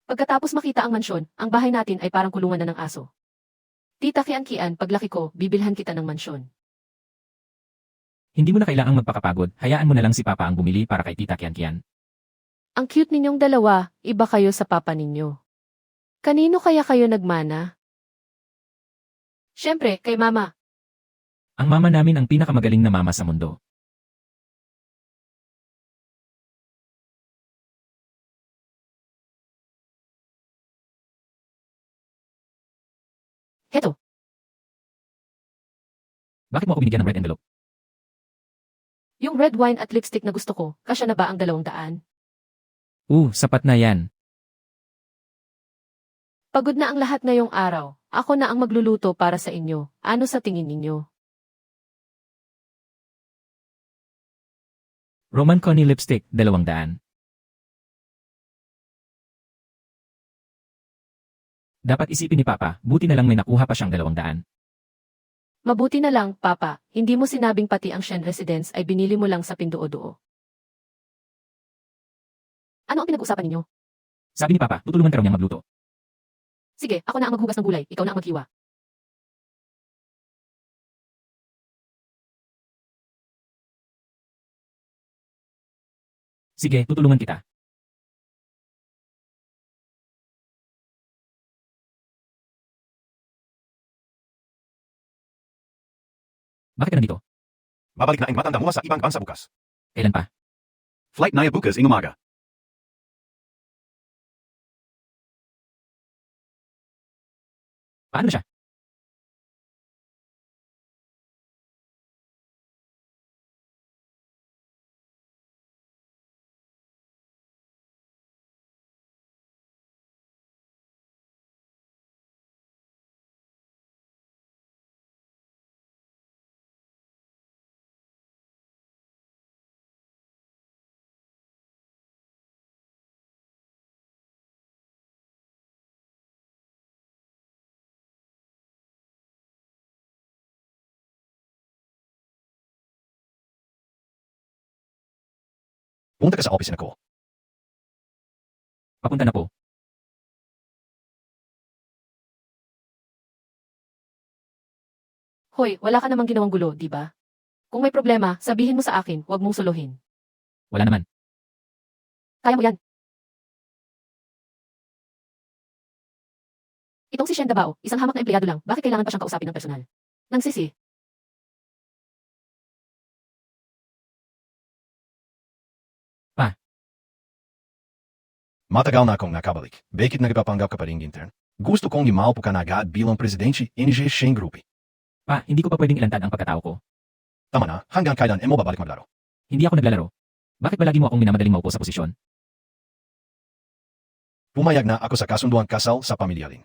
Pagkatapos makita ang mansyon, ang bahay natin ay parang kulungan na ng aso. Tita Kian, paglaki ko, bibilhan kita ng mansyon. Hindi mo na kailangang magpakapagod, hayaan mo na lang si Papa ang bumili para kay Tita Kian. Ang cute ninyong dalawa, iba kayo sa papa ninyo. Kanino kaya kayo nagmana? Siyempre, kay Mama. Ang mama namin ang pinakamagaling na mama sa mundo. Heto, Bakit mo ako binigyan ng red envelope? yung red wine at lipstick na gusto ko, kasya na ba ang 200? Sapat na yan. Pagod na ang lahat ngayong araw. Ako na ang magluluto para sa inyo. Ano sa tingin ninyo? Roman Connie lipstick, 200. Dapat isipin ni Papa, buti na lang may nakuha pa siyang 200. Mabuti na lang, Papa, hindi mo sinabing pati ang Shen Residence ay binili mo lang sa Pinduoduo. Ano ang pinag-usapan ninyo? Sabi ni Papa, tutulungan ka raw niyang magluto. Sige, ako na ang maghugas ng gulay, ikaw na ang maghiwa. Sige, tutulungan kita. Bakit ka nandito? Babalik na ang matanda mula sa ibang bansa bukas. Kailan pa? Flight na bukas ing umaga. Paano na siya? Punta ka sa opisina ko. Papunta na po. Hoy, wala ka namang ginawang gulo, di ba? Kung may problema, sabihin mo sa akin, huwag mong suluhin. Wala naman. Kaya mo yan. Itong si Shen Dabao, isang hamak na empleyado lang, bakit kailangan pa siyang kausapin ng personal? Nagsisi. Matagal na akong nakabalik. Bakit nagpapanggap ka pa ring intern? Gusto kong imaupo ka na agad bilang presidente NJ Shen Group. Pa, hindi ko pa pwedeng ilantad ang pagkatao ko. Tama na, hanggang kailan mo babalik maglaro? Hindi ako naglalaro. Bakit ba lagi mo akong minamadaling maupo sa posisyon? Pumayag na ako sa kasunduang kasal sa pamilyalin.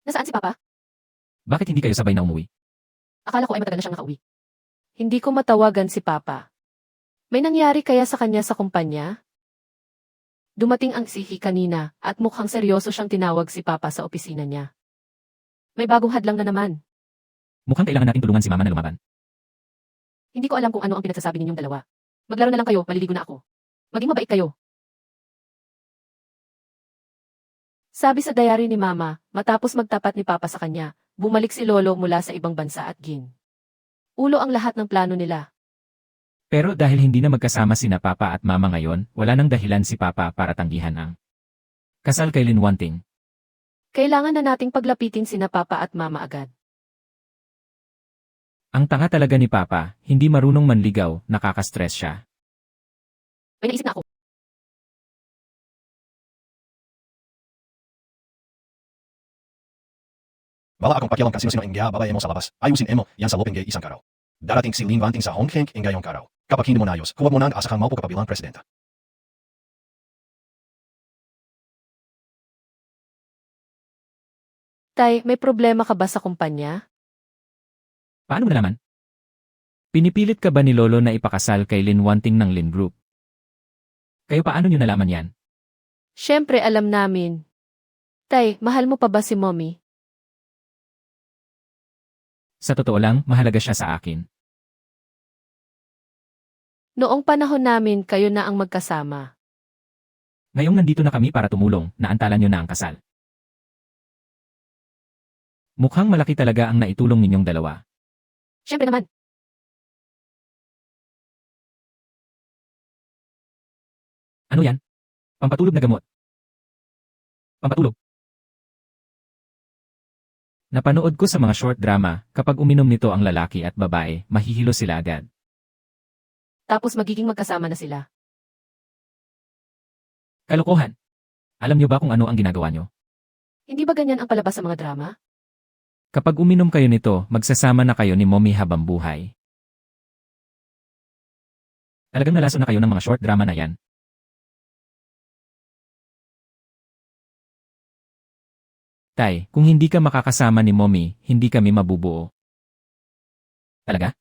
Nasaan si Papa? Bakit hindi kayo sabay na umuwi? Akala ko ay matagal na siyang nakauwi. Hindi ko matawagan si Papa. May nangyari kaya sa kanya sa kumpanya? Dumating ang sihi kanina at mukhang seryoso siyang tinawag si Papa sa opisina niya. May bagong hadlang na naman. Mukhang kailangan natin tulungan si Mama na lumaban. Hindi ko alam kung ano ang pinagsasabi ninyong dalawa. Maglaro na lang kayo, maliligo na ako. Maging mabait kayo. Sabi sa diary ni Mama, matapos magtapat ni Papa sa kanya, bumalik si Lolo mula sa ibang bansa at ulo ang lahat ng plano nila. Pero dahil hindi na magkasama sina Papa at Mama ngayon, wala nang dahilan si Papa para tanggihan ang kasal kay Lin Wanting. Kailangan na nating paglapitin sina Papa at Mama agad. Ang tanga talaga ni Papa, hindi marunong manligaw, nakaka-stress siya. May naisip na ako. Bala akong pakialam kung sino-sino ang babae mo sa labas. Ayusin mo yan sa lopeng isang karaw. Darating si Lin Wanting sa Hong Kong ngayong karaw. Kapag hindi mo nayos, huwag mo nang asakang maupo ka pa bilang presidenta. Tay, may problema ka ba sa kumpanya? Paano mo nalaman? Pinipilit ka ba ni Lolo na ipakasal kay Lin Wanting ng Lin Group? Kayo paano nyo nalaman yan? Siyempre alam namin. Tay, mahal mo pa ba si Mommy? Sa totoo lang, mahalaga siya sa akin. Noong panahon namin, kayo na ang magkasama. Ngayong nandito na kami para tumulong, naantalan nyo na ang kasal. Mukhang malaki talaga ang naitulong ninyong dalawa. Siyempre naman. Ano yan? Pampatulog na gamot. Pampatulog. Napanood ko sa mga short drama, kapag uminom nito ang lalaki at babae, mahihilo sila agad. Tapos magiging magkasama na sila. Kalokohan. Alam niyo ba kung ano ang ginagawa niyo? Hindi ba ganyan ang palabas sa mga drama? Kapag uminom kayo nito, magsasama na kayo ni Mommy habang buhay. Talagang nalaso na kayo ng mga short drama na yan. Tay, kung hindi ka makakasama ni Mommy, hindi kami mabubuo. Talaga?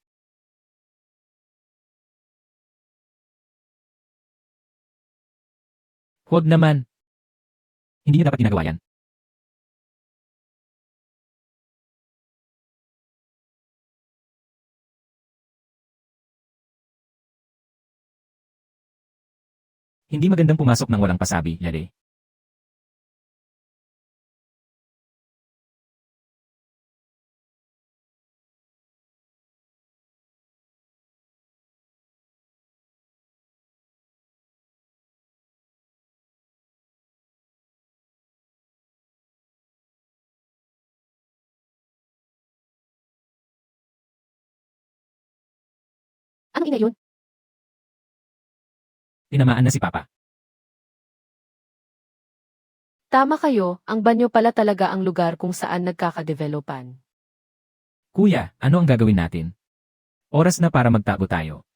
Huwag naman. Hindi niyo dapat ginagawa yan. Hindi magandang pumasok ng walang pasabi, Yade. Anong ina yun? Tinamaan na si Papa. Tama kayo, ang banyo pala talaga ang lugar kung saan nagkakadevelopan. Kuya, ano ang gagawin natin? Oras na para magtago tayo.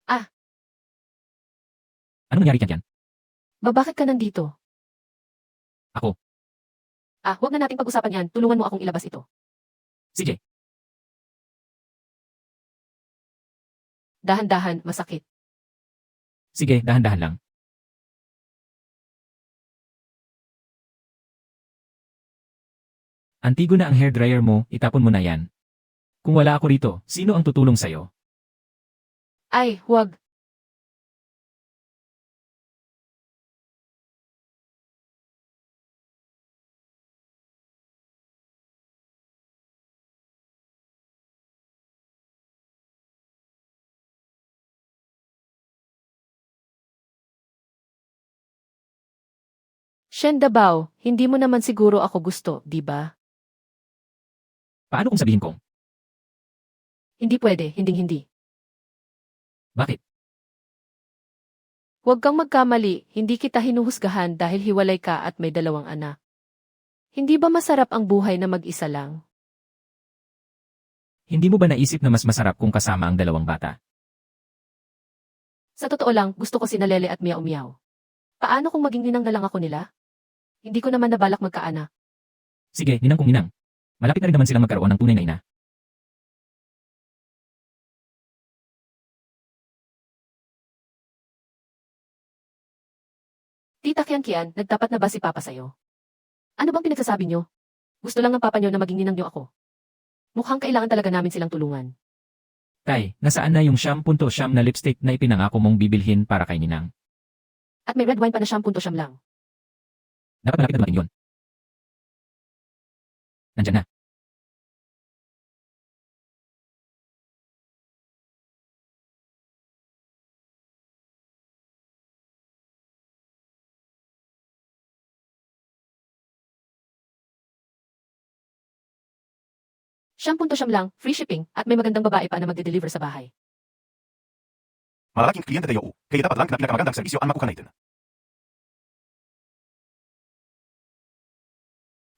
Ah. Ano nangyari dyan? Bakit ka nandito? Ako. Huwag na nating pag-usapan yan, tulungan mo akong ilabas ito. CJ. Dahan-dahan, masakit. Sige, dahan-dahan lang. Antigo na ang hairdryer mo, itapon mo na yan. Kung wala ako rito, sino ang tutulong sa'yo? Ay, huwag. Shen Dabao, hindi mo naman siguro ako gusto, di ba? Paano kung sabihin kong? Hindi pwede, hindi. Bakit? Huwag kang magkamali, hindi kita hinuhusgahan dahil hiwalay ka at may 2 anak. Hindi ba masarap ang buhay na mag-isa lang? Hindi mo ba naisip na mas masarap kung kasama ang 2 bata? Sa totoo lang, gusto ko sina Lele at Miao Miao. Paano kung maging ninang na lang ako nila? Hindi ko naman nabalak magkaanak. Sige, ninang kung ninang. Malapit na rin naman silang magkaroon ng tunay na ina. Tita Kian, nagtapat na ba si Papa sa'yo? Ano bang pinagsasabi niyo? Gusto lang ng Papa niyo na maging ninang niyo ako. Mukhang kailangan talaga namin silang tulungan. Tay, nasaan na yung siyam na lipstick na ipinangako mong bibilhin para kay ninang? At may red wine pa na siyam lang. Dapat malapit na dumating yun. Nandyan na. Siyam lang, free shipping, at may magandang babae pa na magde-deliver sa bahay. Malalaking kliyente tayo, kaya dapat lang na pinakamagandang serbisyo ang makuha natin.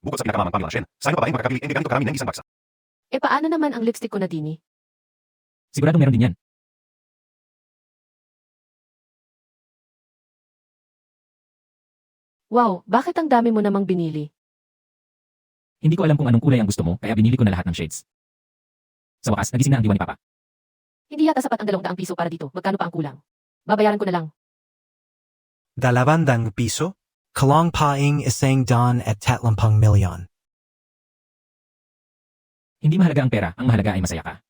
Bukod sa pinakamamang Pamela Shen, saan pa ba ang makakabili ng ganito karami ng isang baksa? E paano naman ang lipstick ko na dini? Siguradong meron din yan. Wow, bakit ang dami mo namang binili? Hindi ko alam kung anong kulay ang gusto mo, kaya binili ko na lahat ng shades. Sa wakas, nagising na ang diwa ni Papa. Hindi yata sapat ang 200 piso para dito, magkano pa ang kulang? Babayaran ko na lang. 200 piso? Kalong paing isang don at 30 milyon. Hindi mahalaga ang pera, ang mahalaga ay masaya ka.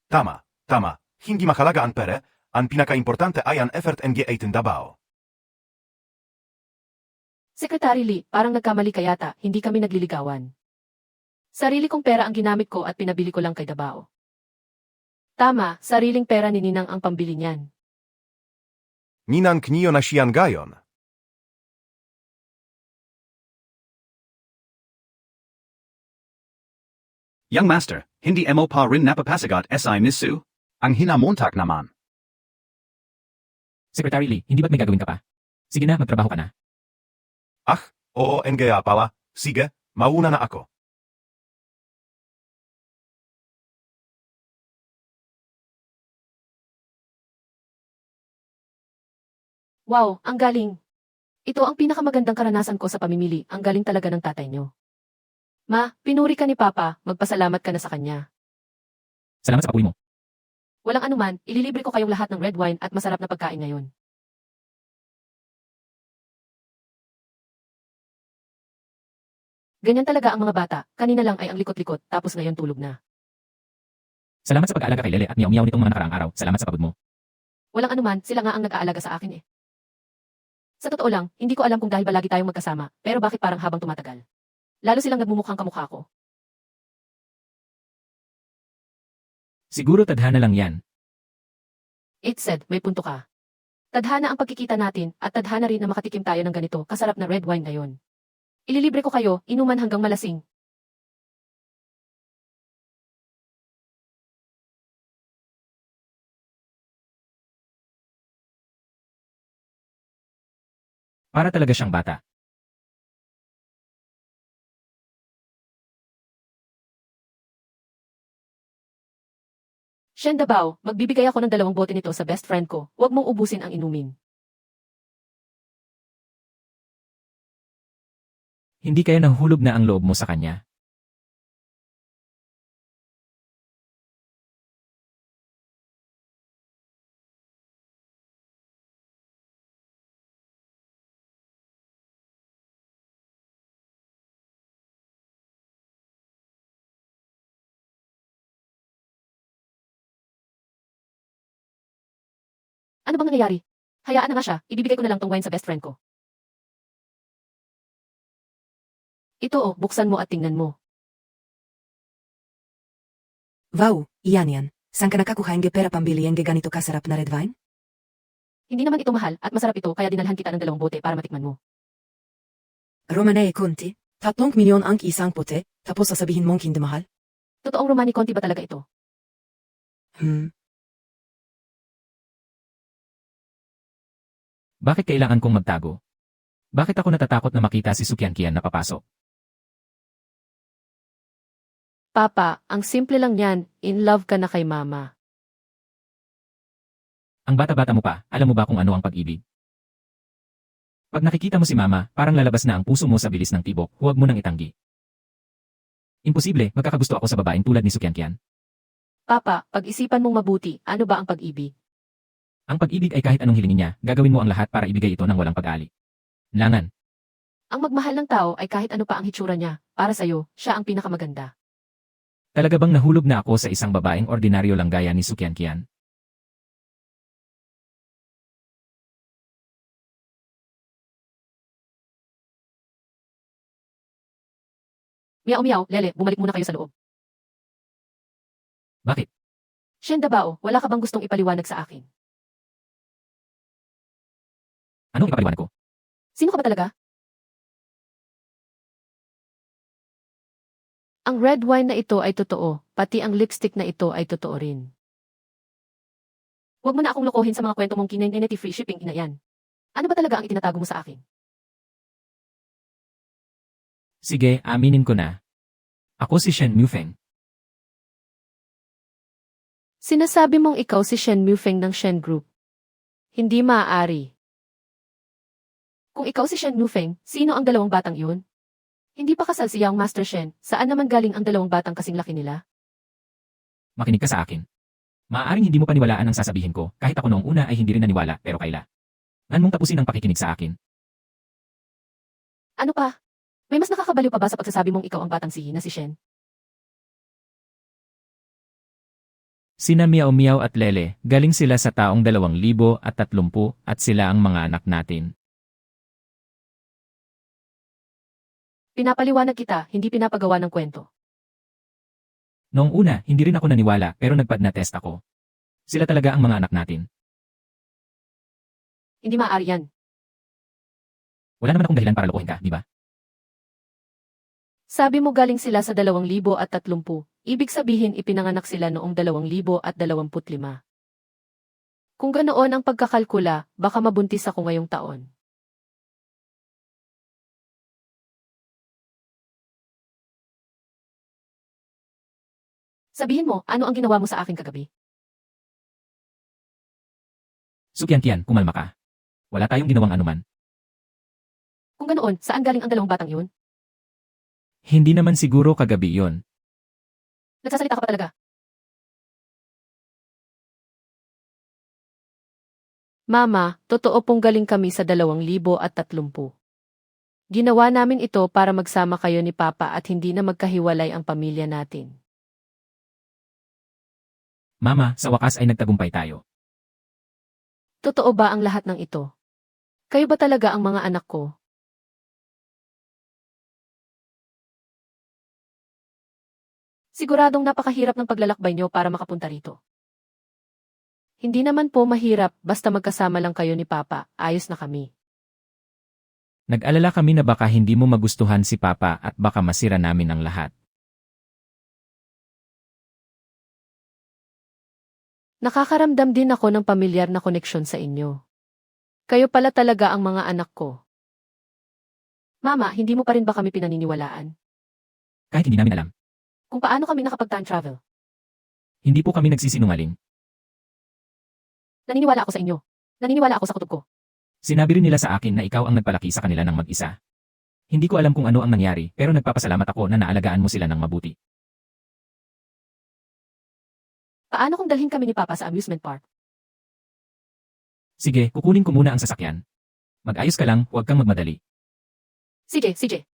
Tama. Hindi mahalaga ang pera, ang pinaka-importante ay ang effort ng G18 Dabao. Secretary Lee, parang nagkamali ka yata, hindi kami nagliligawan. Sarili kong pera ang ginamit ko at pinabili ko lang kay Dabao. Tama, sariling pera ni Ninang ang pambili niyan. Ninang kniyo na siyan gayon. Young master, hindi mo pa rin napapasagot si Misu? Ang hinamontak naman. Secretary Lee, hindi ba't may gagawin ka pa? Sige na, magtrabaho ka na. Oo, nga pala. Sige, mauna na ako. Wow, ang galing. Ito ang pinakamagandang karanasan ko sa pamimili, ang galing talaga ng tatay niyo. Ma, pinuri ka ni Papa, magpasalamat ka na sa kanya. Salamat sa papuri mo. Walang anuman, ililibre ko kayong lahat ng red wine at masarap na pagkain ngayon. Ganyan talaga ang mga bata, kanina lang ay ang likot-likot, tapos ngayon tulog na. Salamat sa pag-aalaga kay Lele at Miao Miao nitong mga nakaraang araw. Salamat sa pagod mo. Walang anuman, sila nga ang nag-aalaga sa akin eh. Sa totoo lang, hindi ko alam kung dahil ba lagi tayong magkasama, pero bakit parang habang tumatagal. Lalo silang nagmumukhang kamukha ko. Siguro tadhana lang yan. It said, may punto ka. Tadhana ang pagkikita natin, at tadhana rin na makatikim tayo ng ganito, kasarap na red wine ngayon. Ililibre ko kayo, inuman hanggang malasing. Para talaga siyang bata. Shen Dabao, magbibigay ako ng 2 bote nito sa best friend ko, huwag mong ubusin ang inumin. Hindi kaya nahulog na ang loob mo sa kanya? Ano bang nangyayari? Hayaan na nga siya, ibibigay ko na lang tong wine sa best friend ko. Ito oh, buksan mo at tingnan mo. Wow, iyan yan. Saan ka nakakuha ng pera pambili ang ganito kasarap na red wine? Hindi naman ito mahal at masarap ito kaya dinalhan kita ng 2 bote para matikman mo. Romane Conti, 3 milyon ang isang pote, tapos sasabihin mong hindi mahal? Totoong Romani Conti ba talaga ito? Bakit kailangan kong magtago? Bakit ako natatakot na makita si Sukyankian na papasok? Papa, ang simple lang yan, in love ka na kay mama. Ang bata-bata mo pa, alam mo ba kung ano ang pag-ibig? Pag nakikita mo si mama, parang lalabas na ang puso mo sa bilis ng tibok, huwag mo nang itanggi. Imposible, magkakagusto ako sa babaeng tulad ni Sukyankian. Papa, pag-isipan mong mabuti, ano ba ang pag-ibig? Ang pag-ibig ay kahit anong hilingin niya, gagawin mo ang lahat para ibigay ito ng walang pag-aali. Langan. Ang magmahal ng tao ay kahit ano pa ang hitsura niya, para sa'yo, siya ang pinakamaganda. Talaga bang nahulog na ako sa isang babaeng ordinaryo lang gaya ni Sukyankian? Miyaw-miyaw, Lele, bumalik muna kayo sa loob. Bakit? Shen Dabao, wala ka bang gustong ipaliwanag sa akin? Anong ipapaliwanag ko? Sino ka ba talaga? Ang red wine na ito ay totoo, pati ang lipstick na ito ay totoo rin. Huwag mo na akong lokohin sa mga kwento mong kinenenety free shipping ina yan. Ano ba talaga ang itinatago mo sa akin? Sige, aminin ko na. Ako si Shen Mufeng. Sinasabi mong ikaw si Shen Mufeng ng Shen Group. Hindi maaari. Kung ikaw si Shen Mufeng, sino ang 2 batang yun? Hindi pa kasal si Yang Master Shen, saan naman galing ang 2 batang kasing laki nila? Makinig ka sa akin. Maaaring hindi mo paniwalaan ang sasabihin ko, kahit ako noong una ay hindi rin naniwala, pero kaila. Ngan mong tapusin ang pakikinig sa akin. Ano pa? May mas nakakabaliw pa ba sa pagsasabi mong ikaw ang batang sihi na si Shen? Sina Miao Miao at Lele, galing sila sa taong 2030 at sila ang mga anak natin. Pinapaliwanag kita, hindi pinapagawa ng kwento. Noong una, hindi rin ako naniwala pero nagpad-na-test ako. Sila talaga ang mga anak natin. Hindi maaari yan. Wala naman akong dahilan para lokohin ka, di ba? Sabi mo galing sila sa 2030, ibig sabihin ipinanganak sila noong 2025. Kung ganoon ang pagkakalkula, baka mabuntis ako ngayong taon. Sabihin mo, ano ang ginawa mo sa akin kagabi? Sukyankian, kumalma ka. Wala tayong ginawang anuman. Kung ganoon, saan galing ang 2 batang yun? Hindi naman siguro kagabi yon. Nagsasalita ka pa talaga. Mama, totoo pong galing kami sa 2030. Ginawa namin ito para magsama kayo ni Papa at hindi na magkahiwalay ang pamilya natin. Mama, sa wakas ay nagtagumpay tayo. Totoo ba ang lahat ng ito? Kayo ba talaga ang mga anak ko? Siguradong napakahirap ng paglalakbay niyo para makapunta rito. Hindi naman po mahirap, basta magkasama lang kayo ni Papa, ayos na kami. Nag-alala kami na baka hindi mo magustuhan si Papa at baka masira namin ang lahat. Nakakaramdam din ako ng pamilyar na koneksyon sa inyo. Kayo pala talaga ang mga anak ko. Mama, hindi mo pa rin ba kami pinaniniwalaan? Kahit hindi namin alam. Kung paano kami nakapag-time travel? Hindi po kami nagsisinungaling. Naniniwala ako sa inyo. Naniniwala ako sa kutob ko. Sinabi rin nila sa akin na ikaw ang nagpalaki sa kanila ng mag-isa. Hindi ko alam kung ano ang nangyari pero nagpapasalamat ako na naalagaan mo sila ng mabuti. Paano kung dalhin kami ni Papa sa amusement park? Sige, kukunin ko muna ang sasakyan. Mag-ayos ka lang, huwag kang magmadali. Sige, sige.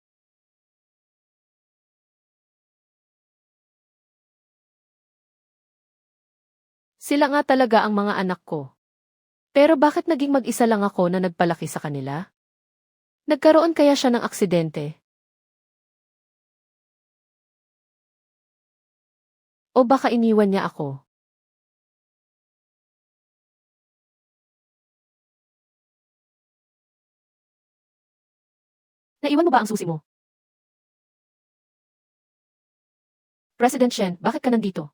Sila nga talaga ang mga anak ko. Pero bakit naging mag-isa lang ako na nagpalaki sa kanila? Nagkaroon kaya siya ng aksidente? O baka iniwan niya ako? Naiwan mo ba ang susi mo? President Shen, bakit ka nandito?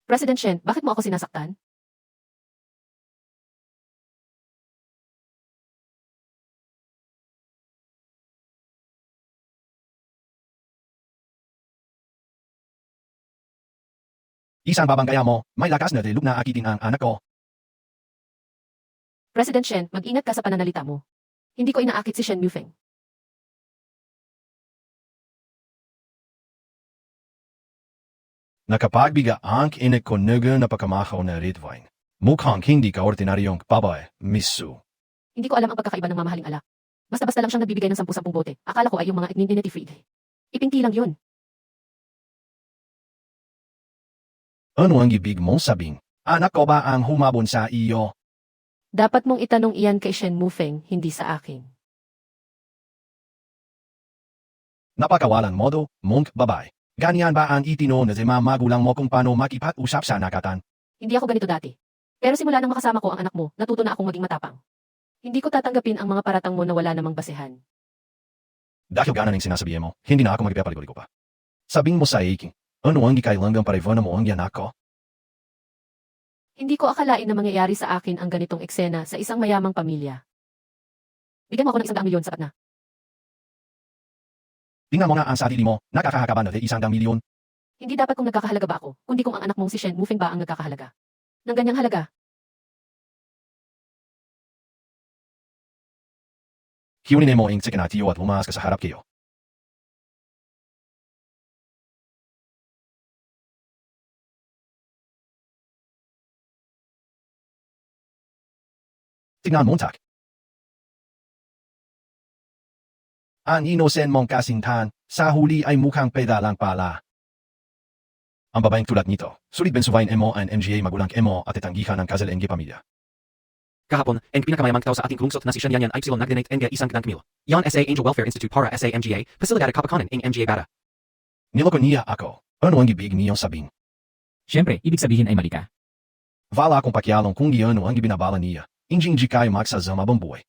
President Shen, bakit mo ako sinasaktan? Isang babangkaya mo, may lakas na dilog na akitin ang anak ko. President Shen, mag-ingat ka sa pananalita mo. Hindi ko inaakit si Shen Mufeng. Nakapagbiga ang inek ko nugo na pagkamakaw na red wine. Mukhang hindi ka ordinaryong babae, Miss Su. Hindi ko alam ang pagkakaiba ng mamahaling alak. Basta-basta lang siyang nagbibigay ng 10-10 bote. Akala ko ay yung mga igninity free. Ipinti lang yun. Ano ang ibig mong sabing? Anak ko ba ang humabon sa iyo? Dapat mong itanong iyan kay Shen Mufeng, hindi sa akin. Napakawalang modo, mong babae. Ganyan ba ang itino na si magulang mo kung paano makipag-usap sa nakatan? Hindi ako ganito dati. Pero simula nang makasama ko ang anak mo, natuto na akong maging matapang. Hindi ko tatanggapin ang mga paratang mo na wala namang basehan. Dahil ganan ang sinasabihin mo, hindi na ako magpapaligoy ko pa. Sabing mo sa iking, ano ang ikailangang parivana mo ang anak ko? Hindi ko akalain na mangyayari sa akin ang ganitong eksena sa isang mayamang pamilya. Bigyan mo ako ng 100 milyon, sapat na. Tingnan mo nga ang sarili mo, nakakahakaba na 100 milyon. Hindi dapat kung nagkakahalaga ba ako, kundi kung ang anak mong si Shen Mufeng ba ang nagkakahalaga. Nang ganyang halaga. Hiunin mo ang tsikinatiyo at umaas ka sa harap kayo. Tingnan mo tak. Ang inosen mong kasintahan, sa huli ay mukhang peda lang pala. Ang babaeng tulad nito, sulit bensuvain mo ang MGA magulang mo at itanggihan ng kasal ng pamilya. Kahapon, ang pinakamayamang tao sa ating lungsod na si Shen Yanyan ay nag-donate ng isang mil. Yan SA Angel Welfare Institute para SA MGA, pasilidad kapakanan ng MGA bata. Niloko niya ako. Ano ang ibig niyong sabing? Siyempre, ibig sabihin ay mali ka. Wala akong pakialam kung ano ang ibinabala niya. Injing kayo magsasama bang buhay.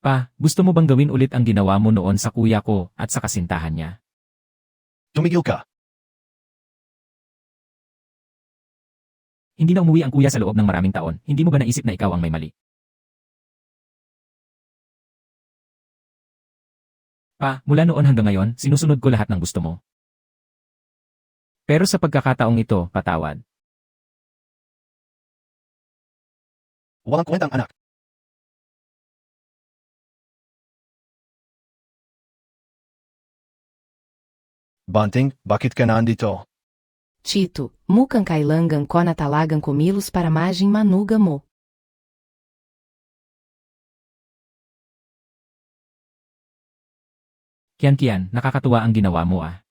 Pa, gusto mo bang gawin ulit ang ginawa mo noon sa kuya ko at sa kasintahan niya? Tumigil ka. Hindi na umuwi ang kuya sa loob ng maraming taon, hindi mo ba naisip na ikaw ang may mali? Pa, mula noon hanggang ngayon, sinusunod ko lahat ng gusto mo. Pero sa pagkakataong ito, patawad. Walang kwentang anak. Banting, bakit ka nandito? Tito, mukhang kailangan ko na talagang kumilos para maging manuga mo. Kian, nakakatuwa ang ginawa mo ah.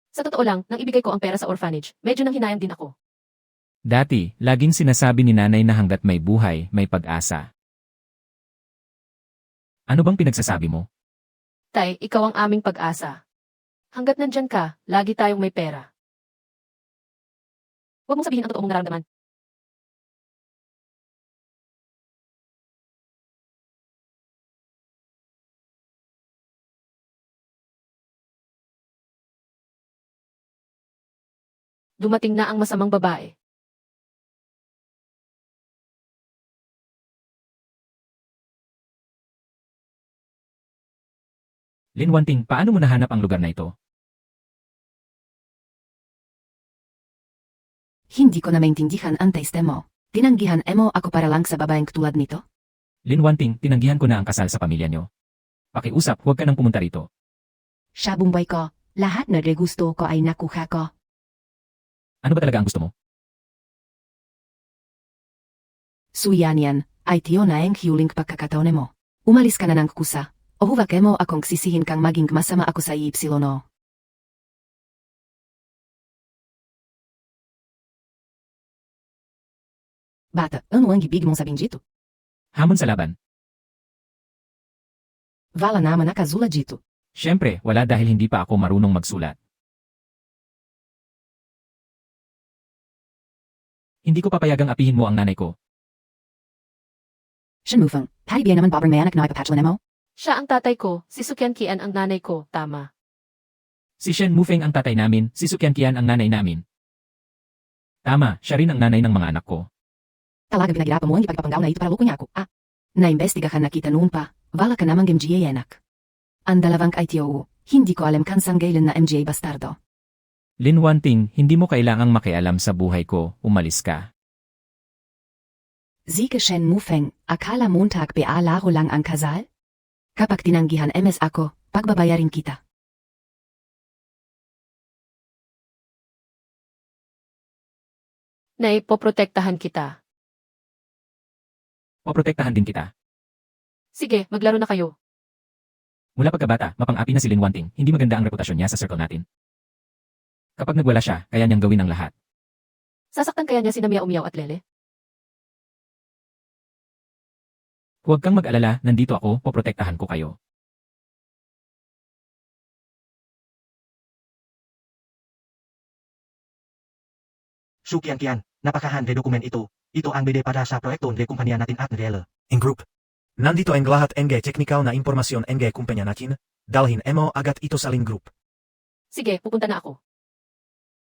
Sa totoo lang, nang ibigay ko ang pera sa orphanage, medyo nang hinayang din ako. Dati, laging sinasabi ni nanay na hanggat may buhay, may pag-asa. Ano bang pinagsasabi mo? Tay, ikaw ang aming pag-asa. Hanggat nandyan ka, lagi tayong may pera. Huwag mong sabihin ang totoo mong nararamdaman. Dumating na ang masamang babae. Lin Wanting, paano mo nahanap ang lugar na ito? Hindi ko na maintindihan ang taste mo. Tinanggihan mo ako para lang sa babaeng tulad nito? Lin Wanting, tinanggihan ko na ang kasal sa pamilya nyo. Pakiusap, huwag ka nang pumunta rito. Siya bumbay ko, lahat na gusto ko ay nakuha ko. Ano ba talaga ang gusto mo? Suyan, ay tiyo na ang huling pagkakataon mo. Umalis ka na ng kusa, o huwag mo akong sisihin kang maging masama ako sa Y. Bata, ano ang ibig mong sabihin dito? Hamon sa laban. Wala naman nakasulat dito. Siyempre, wala dahil hindi pa ako marunong magsulat. Hindi ko papayagang apihin mo ang nanay ko. Shen Mufeng, pati biya naman babang may anak na ipapatchlan mo? Siya ang tatay ko, si Sukyan Kian ang nanay ko, tama. Si Shen Mufeng ang tatay namin, si Sukyan Kian ang nanay namin. Tama, siya rin ang nanay ng mga anak ko. Talaga pinaghirapan mo ang ipagpapanggaw na ito para loko niya ako, ah? Naimbestigahan na kita noon pa, wala ka namang MGA anak. Ang dalawang ITO, hindi ko alam kansang gailan na MGA bastardo. Lin Wanting, hindi mo kailangang makialam sa buhay ko, umalis ka. Zika Shen Mufeng, akala Montag laro lang ang kasal? Kapag tinanggihan MS ako, pagbabayarin kita. Nay, poprotektahan kita. Poprotektahan din kita. Sige, maglaro na kayo. Mula pagkabata, mapang-api na si Lin Wanting, hindi maganda ang reputasyon niya sa circle natin. Kapag nagwala siya, kaya niyang gawin ang lahat. Sasaktan kaya niya si Mia Umiyaw at Lele? Huwag kang mag-alala, nandito ako, poprotektahan ko kayo. Sukyan Kian, napakahande dokumen ito. Ito ang BD para sa proyekto ng kumpanya natin at Nrela. In group. Nandito ang lahat ng technical na impormasyon ng kumpanya natin. Dalhin mo agad ito sa link group. Sige, pupunta na ako.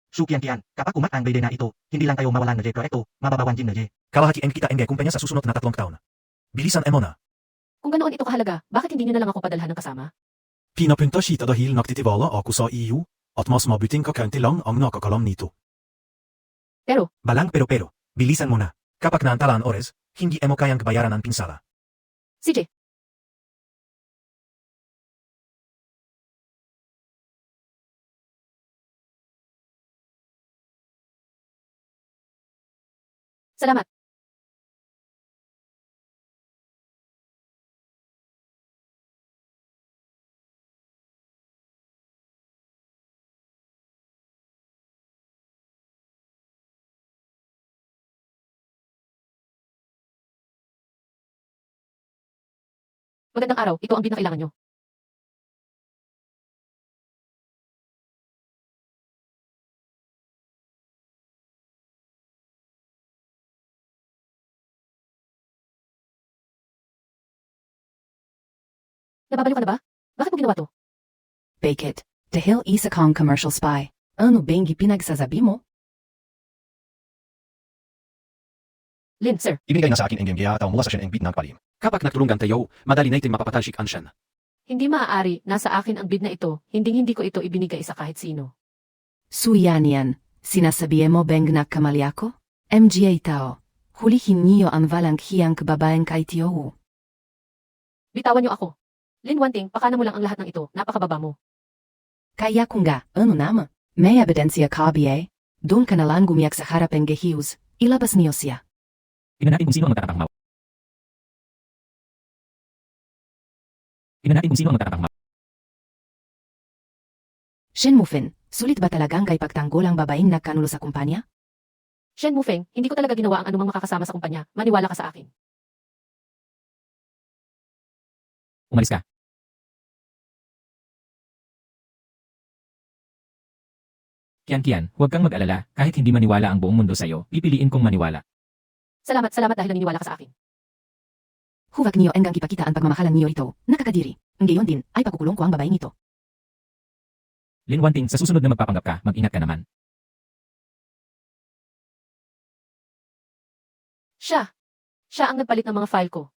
Sukyan Kian, kapag umat ang BD na ito, hindi lang kayo mawalan ng proyekto, mababawan din ng kalahati ang kita ng kumpanya sa susunod na 3 taon. Bilisan mo na. Kung ganoon ito kahalaga, bakit hindi niyo na lang ako padalhan ng kasama? Pinapunta siya dahil nagtitiwala ako sa EU at mas mabuting kakaunti lang ang nakakalam nito. Pero, Balang pero, bilisan mo na. Kapag naantala ang oras, hindi mo kayang bayaran ang pinsala. CJ. Salamat. Magandang araw, ito ang bid na kailangan nyo. Nababaliw ka na ba? Bakit mo ginawa to? Bake it. Dahil isa kang commercial spy. Ano bang pinagsasabi mo? Lin, sir. Ibinigay na sa akin ang MGA at mula sa siya ang bid ng palim. Kapag nagtulungan tayo, madali natin mapapatalsik ang siyan. Hindi maaari, nasa akin ang bid na ito, hindi ko ito ibinigay sa kahit sino. Suyanian, sinasabi mo bang nagkamali ako? MGA tao. Hulihin niyo ang walang hiyang babaeng ITO. Bitawan niyo ako. Lin Wanting, pakana mo lang ang lahat ng ito, napakababa mo. Kaya kung nga, ano naman? May ebidensya ka ba? Doon ka na lang gumiyak sa harap ng Gehius, ilabas niyo siya. Tingnan natin kung sino ang magtatapang. Tingnan natin kung sino ang magtatapang. Shen Mufeng, sulit ba talagang kay pagtanggol ang babaeng nagkanulo sa kumpanya? Shen Mufeng, hindi ko talaga ginawa ang anumang makakasama sa kumpanya, maniwala ka sa akin. Umalis ka. Kian, huwag kang mag-alala, kahit hindi maniwala ang buong mundo sa'yo, pipiliin kong maniwala. Salamat dahil naniniwala ka sa akin. Huwag niyo enggang ipakita ang pagmamahalan niyo ito, nakakadiri. Ngayon din, ay pakukulong ko ang babaeng ito. Lin Wanting, sa susunod na magpapanggap ka, mag-ingat ka naman. Siya ang nagpalit ng mga file ko.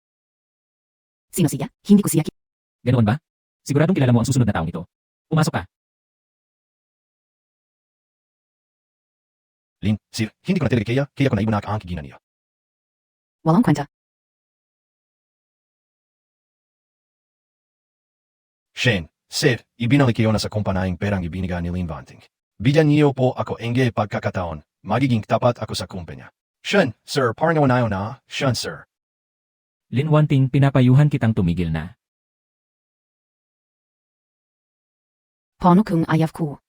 Sino siya? Hindi ko siya Ganoon ba? Siguradong kilala mo ang susunod na taong ito. Pumasok ka. Lin, sir, hindi ko na talaga kaya ko na ibunak ang kiginan niya. Walang kwenta. Shen, sir, ibinalik kayo na sa kumpanyang perang ibinigay ni Lin Wanting. Bigyan niyo po ako ng pagkakataon, magiging tapat ako sa kumpanya. Shen, sir, parang nayo na, Shen, sir. Lin Wanting, pinapayuhan kitang tumigil na. Paano kung ayaw ko?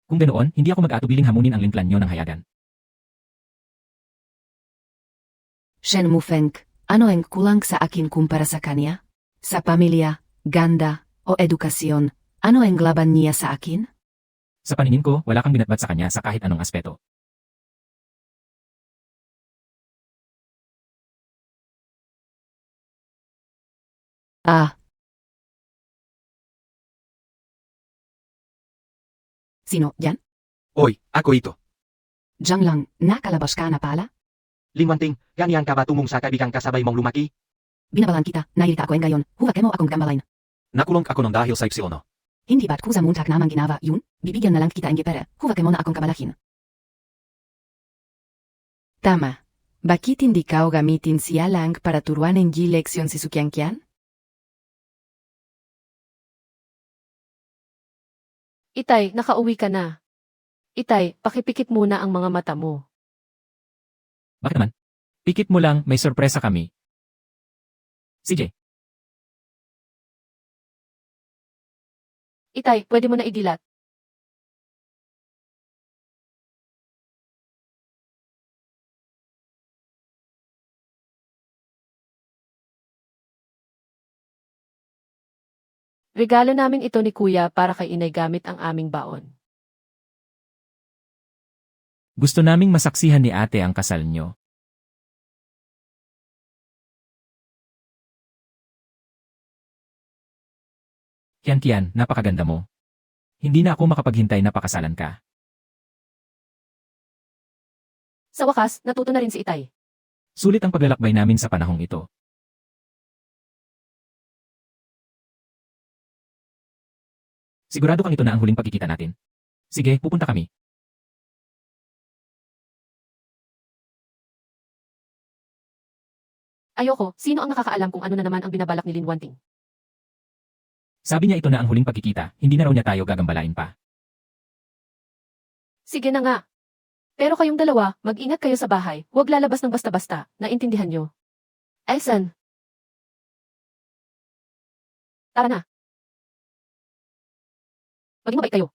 Kung ganoon, hindi ako mag-aatubiling hamunin ang Lin plan nyo ng hayagan. Shen Mufeng, ano ang kulang sa akin kumpara sa kanya? Sa pamilya, ganda, o edukasyon, ano ang laban niya sa akin? Sa paningin ko, wala kang binatbat sa kanya sa kahit anong aspeto. Ah. Sino, yan? Oy, ako ito. Diyan lang, nakalabas ka na pala? Linwanting, ganyan ka ba tumong sa kaibigang kasabay mong lumaki? Binabalan kita, nairita ako ngayon, huwag mo akong gambalain. Nakulong ako nang dahil sa Ipsilono. Hindi ba't kusa muntak namang ginawa yun? Bibigyan na lang kita ang pera, huwag mo na akong kabalahin. Tama. Bakit hindi ka gamitin siya lang para turuan ng leksyon si Sukyangkian? Itay, nakauwi ka na. Itay, pakipikit muna ang mga mata mo. Bakit naman? Pikit mo lang, may sorpresa kami. CJ, Itay, pwede mo na idilat. Regalo namin ito ni Kuya para kay Inay gamit ang aming baon. gusto naming masaksihan ni ate ang kasal nyo. Kian, napakaganda mo. Hindi na ako makapaghintay na pakasalan ka. Sa wakas, natuto na rin si Itay. Sulit ang paglalakbay namin sa panahong ito. Sigurado kang ito na ang huling pagkikita natin. Sige, pupunta kami. Ayoko, sino ang nakakaalam kung ano na naman ang binabalak ni Lin Wanting? Sabi niya ito na ang huling pagkikita, hindi na raw niya tayo gagambalain pa. Sige na nga. Pero kayong dalawa, mag-ingat kayo sa bahay, huwag lalabas ng basta-basta, naintindihan nyo. Elsan. Tara na. Maging mabait kayo.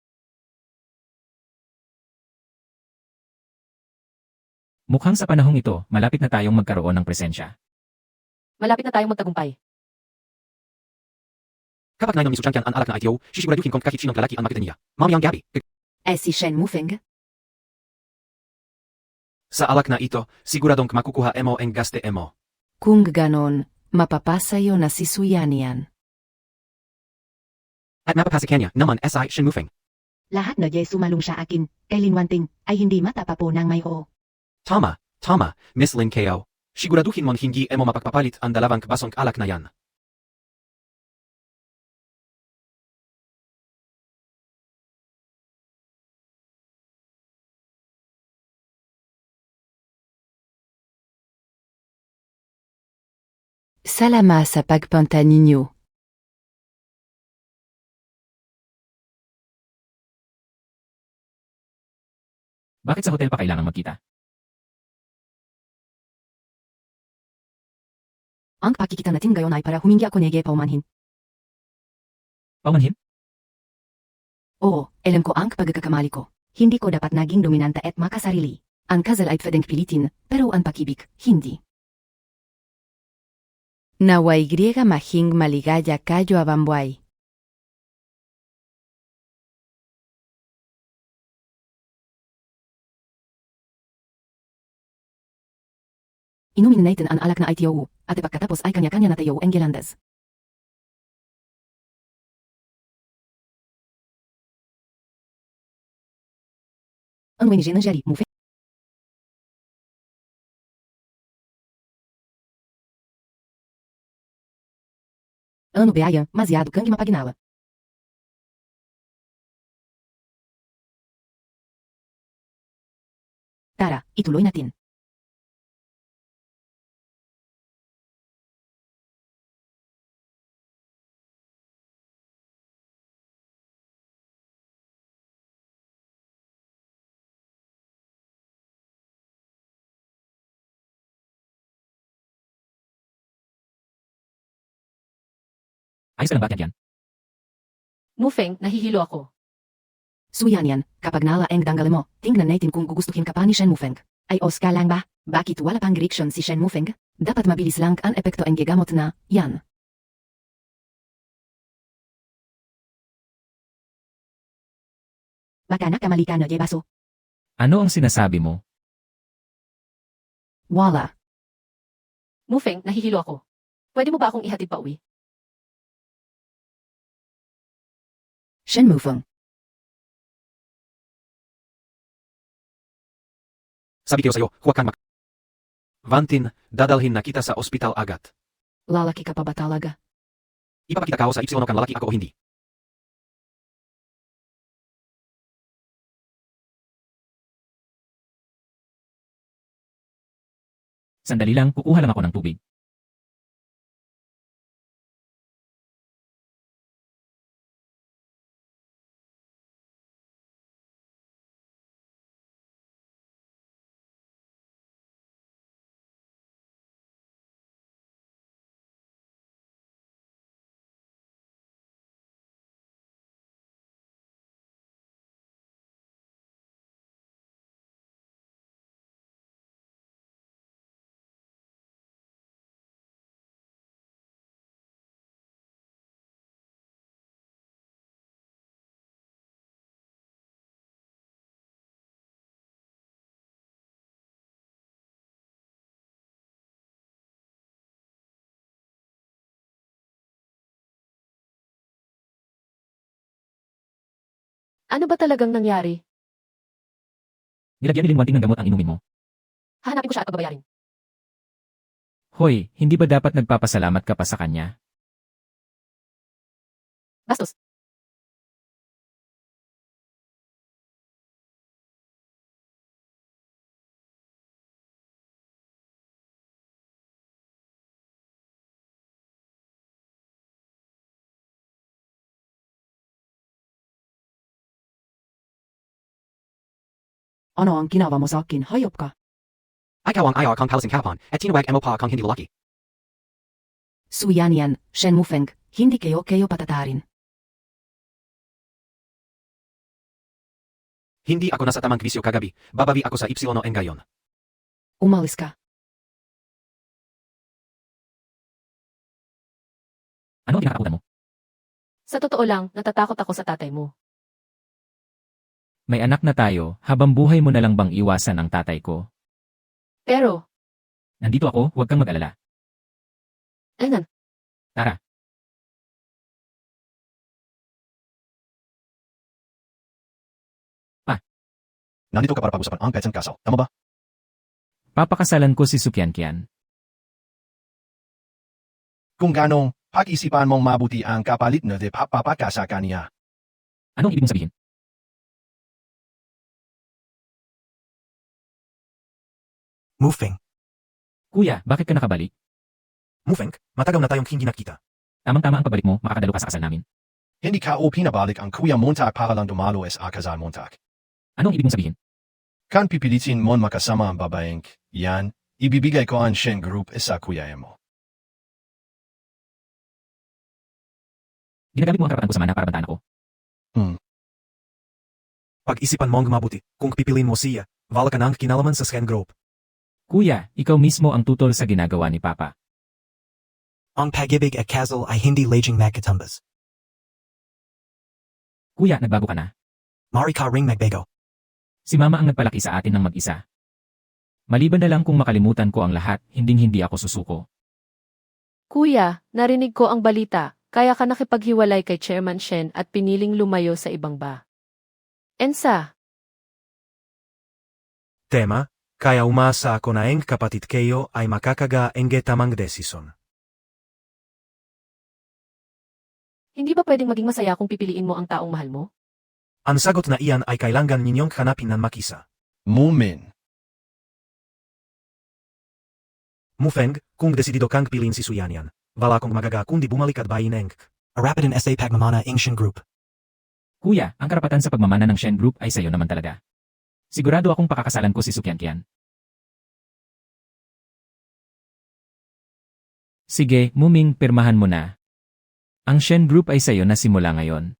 Mukhang sa panahong ito, malapit na tayong magkaroon ng presensya. Malapit na tayong magtagumpay. Kapag ngayon ni Sukyangkian ang alak na ITO, sisiguraduhin kong kahit sinong lalaki ang makita niya. Mami ang gabi. Si Shen Mufeng? Sa alak na ito, siguradong makukuha mo ang gaste mo. Kung ganon, mapapasayo na si Suyanian. At mapapasa kanya naman si Shen Mufeng. Lahat na sumalong siya akin, kay Lin Wanting, ay hindi matapapo ng may oo. Tama, Miss Lin Kao. Siguraduhin mong hindi mo mapagpapalit ang dalawang basong alak na yan. Salamat sa pagpunta ninyo. Bakit sa hotel pa kailangan magkita? Ang pakikita natin ngayon ay para humingi ako nege paumanhin. Paumanhin? Oo, alam ko ang pagkakamali ko. Hindi ko dapat naging dominanta at makasarili. Ang kasal ay pwedeng pilitin, pero ang pakibig, hindi. Naway griega mahing maligaya kayo abambuay. Inumin natin ang alak na ITO, at pagkatapos ay kanya-kanya na tayo ang gilandas. Ang winigin na jari, Mufeng. Ano beaya, masyado kang mapaginawa. Tara, ituloy natin. Ayos ka lang ba, Kian? Mufeng, nahihilo ako. Suyanian, kapag nala ang danggal mo, tingnan natin kung gugustuhin ka pa ni Shen Mufeng. Ay os ka lang ba? Bakit wala pang reaksyon si Shen Mufeng? Dapat mabilis lang ang epekto ng gamot na yan. Baka nakamali ka na, Jebaso. Ano ang sinasabi mo? Wala. Mufeng, nahihilo ako. Pwede mo ba akong ihatid pa uwi? Shen Mufeng. Sabi kayo sa'yo, huwag kang Vantin, dadalhin na kita sa ospital agad. Lalaki ka pa ba talaga? Ipapakita ka sa Ipsilono kang lalaki ako o hindi. Sandali lang, kukuha lang ako ng tubig. Ano ba talagang nangyari? Nilagyan ni Linwanting ng gamot ang inumin mo. Hahanapin ko siya at pagbabayarin. Hoy, hindi ba dapat nagpapasalamat ka pa sa kanya? Bastos. Ano ang ginawa mo sa akin? Hayop ka. Ikaw ang IR kang palasing kapan, at tinawag mo pa kang hindi lalaki. Suyan yan, Shen Mufeng, hindi kayo patatarin. Hindi ako nasa tamang kvisyo kagabi, babawi ako sa Ipsilono ngayon. Umalis ka. Ano ang kinakatakutan mo? Sa totoo lang, natatakot ako sa tatay mo. May anak na tayo, habang buhay mo na lang bang iwasan ang tatay ko? Pero, Nandito ako, huwag kang mag-alala. Anan, Tara. Nandito ka para pag-usapan ang kahit kasal, tama ba? Papakasalan ko si Sukyankian. Kung ganong, pag-isipan mong mabuti ang kapalit na de papapakasa kaniya. Ano ang ibig mong sabihin? Mufeng. Kuya, bakit ka nakabalik? Mufeng, matagal na tayong hindi nakita. Tamang-tama ang pagbalik mo, makakadalo ka sa kasal namin. Hindi ka o pinabalik ang Kuya Montag para lang dumalo sa kasal Montag. Ano ang ibig mong sabihin? Kan pipilitin mon makasama ang babaeng, yan, ibibigay ko ang Shen Group sa kuya mo. Ginagamit mo ang karapatan ko sa mana para bantaan ako. Pag-isipan mong mabuti, kung pipiliin mo siya, wala ka nang kinalaman sa Shen Group. Kuya, ikaw mismo ang tutol sa ginagawa ni Papa. Ang pag-ibig at kasal ay hindi laging magkatumbas. Kuya, nagbago ka na. Mari ka ring magbago. Si Mama ang nagpalaki sa atin ng mag-isa. Maliban na lang kung makalimutan ko ang lahat, hindi ako susuko. Kuya, narinig ko ang balita, kaya ka nakipaghiwalay kay Chairman Shen at piniling lumayo sa ibang ba. Ensa, Tema, kaya umasa ako na ang kapatid kayo ay makakaga ang tamang desisyon. hindi ba pwedeng maging masaya kung pipiliin mo ang taong mahal mo? Ang sagot na iyan ay kailangan ninyong hanapin ng makisa. Mumin. Mufeng, kung desidido kang piliin si Suyanian, wala kong magaga kundi bumalik at bayin ang Arapidan sa pagmamana ng Shen Group. Kuya, ang karapatan sa pagmamana ng Shen Group ay sayo naman talaga. Sigurado akong pakakasalan ko si Sukyankian. Sige, Muming, pirmahan mo na. Ang Shen Group ay sayo na simula ngayon.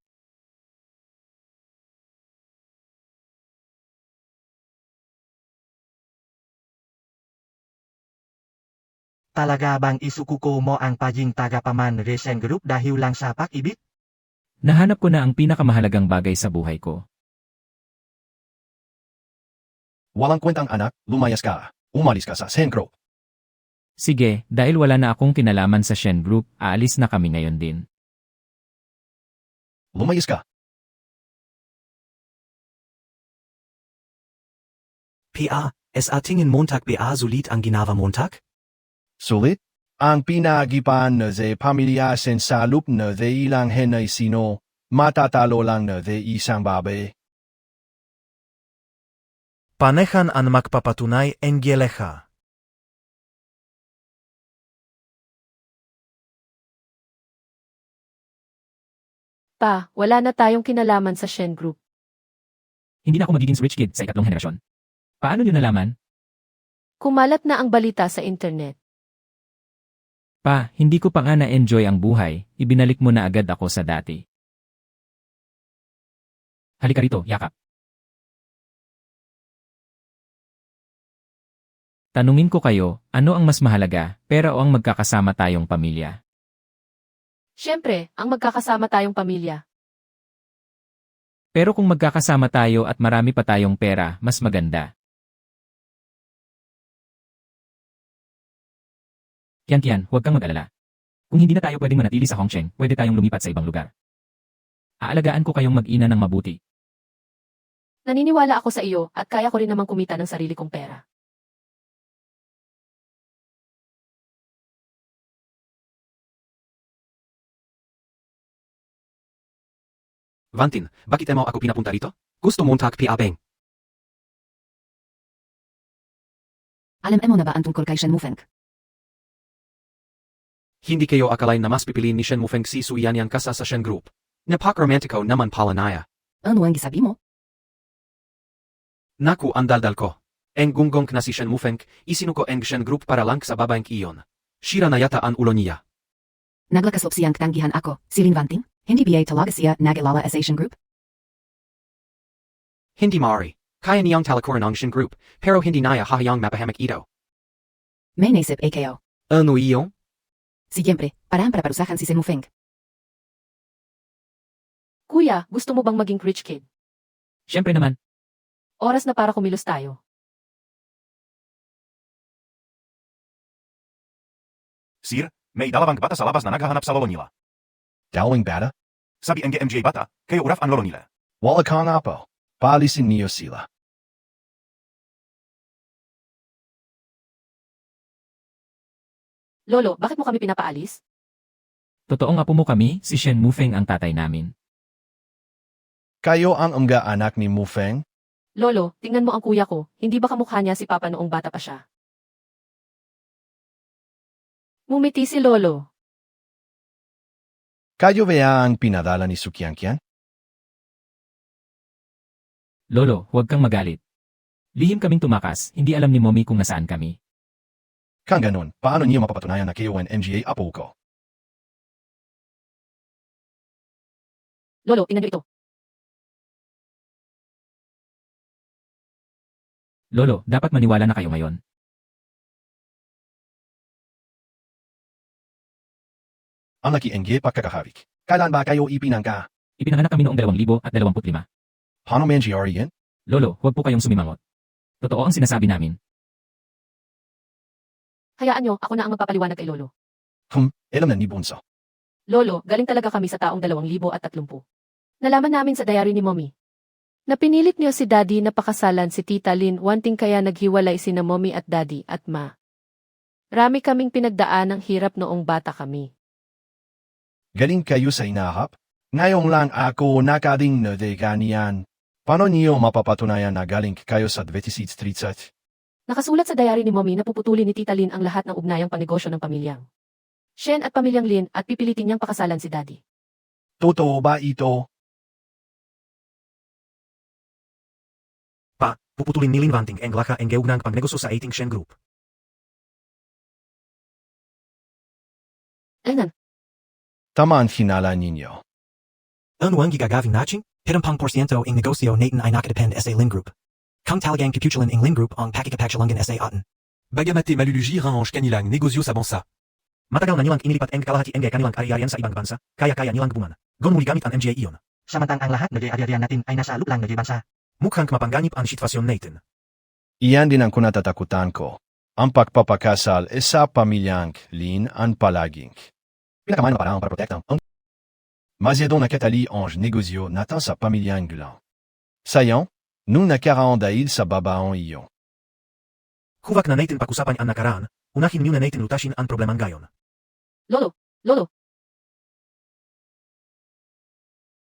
Talaga bang isukuko mo ang pagiging tagapaman Resen Group dahil lang sa pag-ibig? Nahanap ko na ang pinakamahalagang bagay sa buhay ko. Walang kwentang anak, lumayas ka. Umalis ka sa Sen Group. Sige, dahil wala na akong kinalaman sa Shen Group, aalis na kami ngayon din. Lumayas ka. PA, es atingin Montag BA sulit ang ginawa Montag? Sulit? Ang pinagipan na de pamilya sen salup na de ilang henay sino, matatalo lang na de isang babae. Panehan ang magpapatunay Engelecha. Pa, wala na tayong kinalaman sa Shen Group. Hindi na ako magiging rich kid sa ikatlong henerasyon. Paano niyo nalaman? Kumalat na ang balita sa internet. Pa, hindi ko pa nga na-enjoy ang buhay, ibinalik mo na agad ako sa dati. Halika rito, yakap. Tanungin ko kayo, ano ang mas mahalaga, pera o ang magkakasama tayong pamilya? Siyempre, ang magkakasama tayong pamilya. Pero kung magkakasama tayo at marami pa tayong pera, mas maganda. Tiyan, huwag kang mag-alala. Kung hindi na tayo pwedeng manatili sa Hongcheng, pwede tayong lumipat sa ibang lugar. Aalagaan ko kayong mag-ina ng mabuti. Naniniwala ako sa iyo at kaya ko rin namang kumita ng sarili kong pera. Vantin, bakit mo ako pinapunta rito? Gusto Montag PA Beng. Alam mo na ba ang tungkol kay Shen Mufeng? Hindi kayo akalain na mas pipiliin ni Shen Mufeng si Suyan yang kasa sa Shen Group. Napakromantiko naman palanaya. Ano ang gisabi mo? Naku ang daldal ko. Eng gunggong na si Shen Mufeng, isinuko eng Shen Group para lang sa babaeng iyon. Shira na yata ang ulo niya. Naglakaslop siyang tanggihan ako, Silin Vanting? Hindi ba talaga siya nagilala sa Asian Group? Hindi maaari. Kaya niyang talikuran ang Shen Group, pero hindi naya hahayang mapahamak ito. May naisip AKO. Ano iyon? Siyempre, parang para parusahan si Shen Mufeng. Kuya, gusto mo bang maging rich kid? Siyempre naman. Oras na para kumilos tayo. Sir, may dalawang bata sa labas na naghahanap sa lolo nila. Dalawang bata? Sabi ang MJ bata, kayo uraf ang lolo nila. Wala ka nga po. Paalisin niyo sila. Lolo, bakit mo kami pinapaalis? Totoong apo mo kami, si Shen Mufeng ang tatay namin. Kayo ang anak ni Mufeng? Lolo, tingnan mo ang kuya ko, hindi ba kamukha niya si Papa noong bata pa siya? Mumiti si Lolo. Kayo ba ang pinadala ni Sukiangkian? Lolo, huwag kang magalit. Lihim kaming tumakas, hindi alam ni Mommy kung nasaan kami. Kang ganun, paano niyo mapapatunayan na kayo ang MGA apo ko? Lolo, tingnan niyo ito. Lolo, dapat maniwala na kayo ngayon. Ang laki NG pagkakahawik. Kailan ba kayo ipinangka? Ipinanganak kami noong 2025. Paano mangyari yan? Lolo, huwag po kayong sumimangot. Totoo ang sinasabi namin. Hayaan niyo, ako na ang magpapaliwanag kay Lolo. Alam na ni Bunso. Lolo, galing talaga kami sa taong 2030. Nalaman namin sa diary ni Mommy. Napinilit niyo si Daddy na pakasalan si Tita Lin, wanting kaya naghiwalay sina Mommy at Daddy at Ma. Rami kaming pinagdaan ng hirap noong bata kami. Galing kayo sa inahap? Ngayon lang ako nakading na de ganyan. Paano niyo mapapatunayan na galing kayo sa 2030? Nakasulat sa diary ni Mommy na puputulin ni Tita Lin ang lahat ng ugnayang panegosyo ng pamilyang Shen at pamilyang Lin at pipilitin niyang pakasalan si Daddy. Totoo ba ito? Pa, puputulin ni Lin Vanting ang laka ang geugnang pangnegosyo sa ating Shen Group. Anan? Tama ang hinala ninyo. Ano ang gigagawin natin? Pirampang porsyento ang negosyo natin ay nakadepend sa Lin Group. Kung talagang kaputulan ang Lin Group ang pakikapagsalungan sa atin. Bagamate malulugi range kanilang negosyo sa bansa. Matagal na nilang inilipat ang kalahati ng kanilang ari-arian sa ibang bansa, kaya nilang buman. Gon muli gamit ang MGA iyon. Samantang ang lahat ng ari-arian natin ay nasa luplang ng bansa. Mukhang mapanganib ang sitwasyon natin. Iyan din ang kunatatakutan ko. Ang pagpapakasal sa pamilyang Lin ang palaging pinakamayang parang para protektan ang masyadong nakatali ang negosyo natin sa pamilyang Gulang. Sayang, nung nakaraan dahil sa babaong iyon. Huwag na natin pag-usapan ang nakaraan, unahin muna natin lutasin ang problemang gayon. Lolo,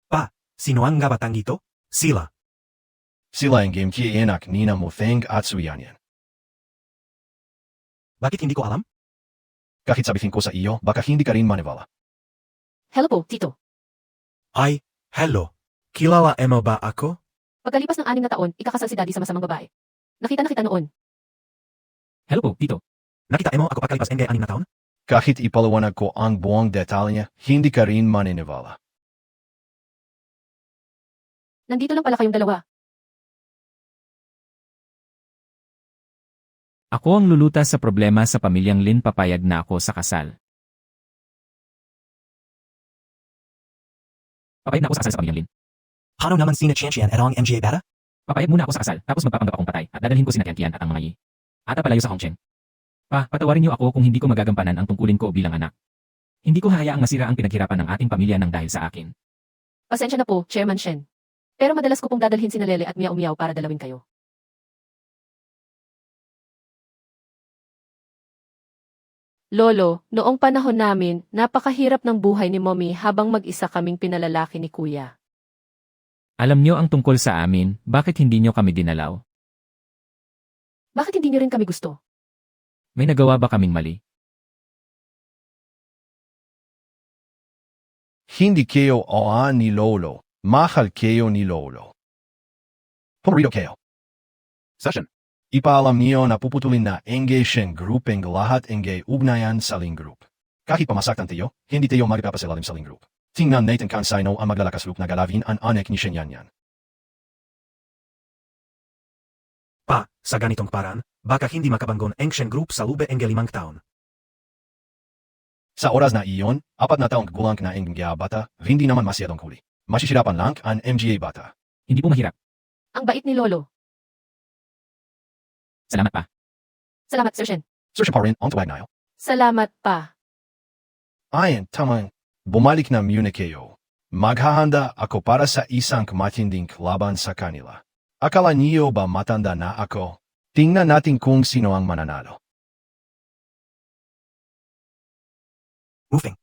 Pa, sino ang batang ito? Sila. Sila ang game enak Nina Mofeng at Suyanyan. Bakit hindi ko alam? Kahit sabihin ko sa iyo, baka hindi ka rin maniwala. hello po, Tito. Ay, hello. Kilala mo ba ako? Pagkalipas ng 6 na taon, ikakasal si Daddy sa masamang babae. Nakita na kita noon. Hello po, Tito. Nakita mo ako pagkalipas ng 6 na taon? Kahit ipaliwanag ko ang buong detalye, hindi ka rin maniniwala. Nandito lang pala kayong dalawa. Ako ang lulutas sa problema sa pamilyang Lin, papayag na ako sa kasal. Papayag na ako sa kasal sa pamilyang Lin. Paano naman sina Chanchian at ang MGA Bata? Papayag muna ako sa kasal, tapos magpapanggap akong patay at dadalhin ko sina Tian at ang mga yi. Ata palayo sa Hongcheng. Pa, patawarin niyo ako kung hindi ko magagampanan ang tungkulin ko bilang anak. Hindi ko hahayaang masira ang pinaghirapan ng ating pamilya ng dahil sa akin. Pasensya na po, Chairman Shen. Pero madalas ko pong dadalhin sina Lele at Miao para dalawin kayo. Lolo, noong panahon namin, napakahirap ng buhay ni Mommy habang mag-isa kaming pinalalaki ni Kuya. Alam niyo ang tungkol sa amin, bakit hindi niyo kami dinalaw? Bakit hindi niyo rin kami gusto? May nagawa ba kaming mali? Hindi kayo oan ni Lolo, mahal kayo ni Lolo. Pumarito kayo. Session. Ipaalam niyo na puputulin na engagement group ang lahat ng ugnayan sa Ling Group. Kahit pamasaktan tayo, hindi tayo magpapasilalim sa Ling Group. Tingnan natin kung sino ang maglalakas na galawin ang anak ni Shenyanyan. Pa, sa ganitong paraan, baka hindi makabanggon ang Shen Group sa lube ng 5 taon. Sa oras na iyon, 4 na taong gulang na ang MGA Bata, hindi naman masyadong huli. Masisirapan lang ang MGA Bata. Hindi po mahirap. Ang bait ni Lolo. Salamat pa. Salamat, Sir Shen. Sir siya pa rin ang tuwag na yun. Salamat pa. Ayan, tamang, bumalik na muna kayo. Maghahanda ako para sa isang matinding laban sa kanila. Akala niyo ba matanda na ako? Tingnan natin kung sino ang mananalo. Moving.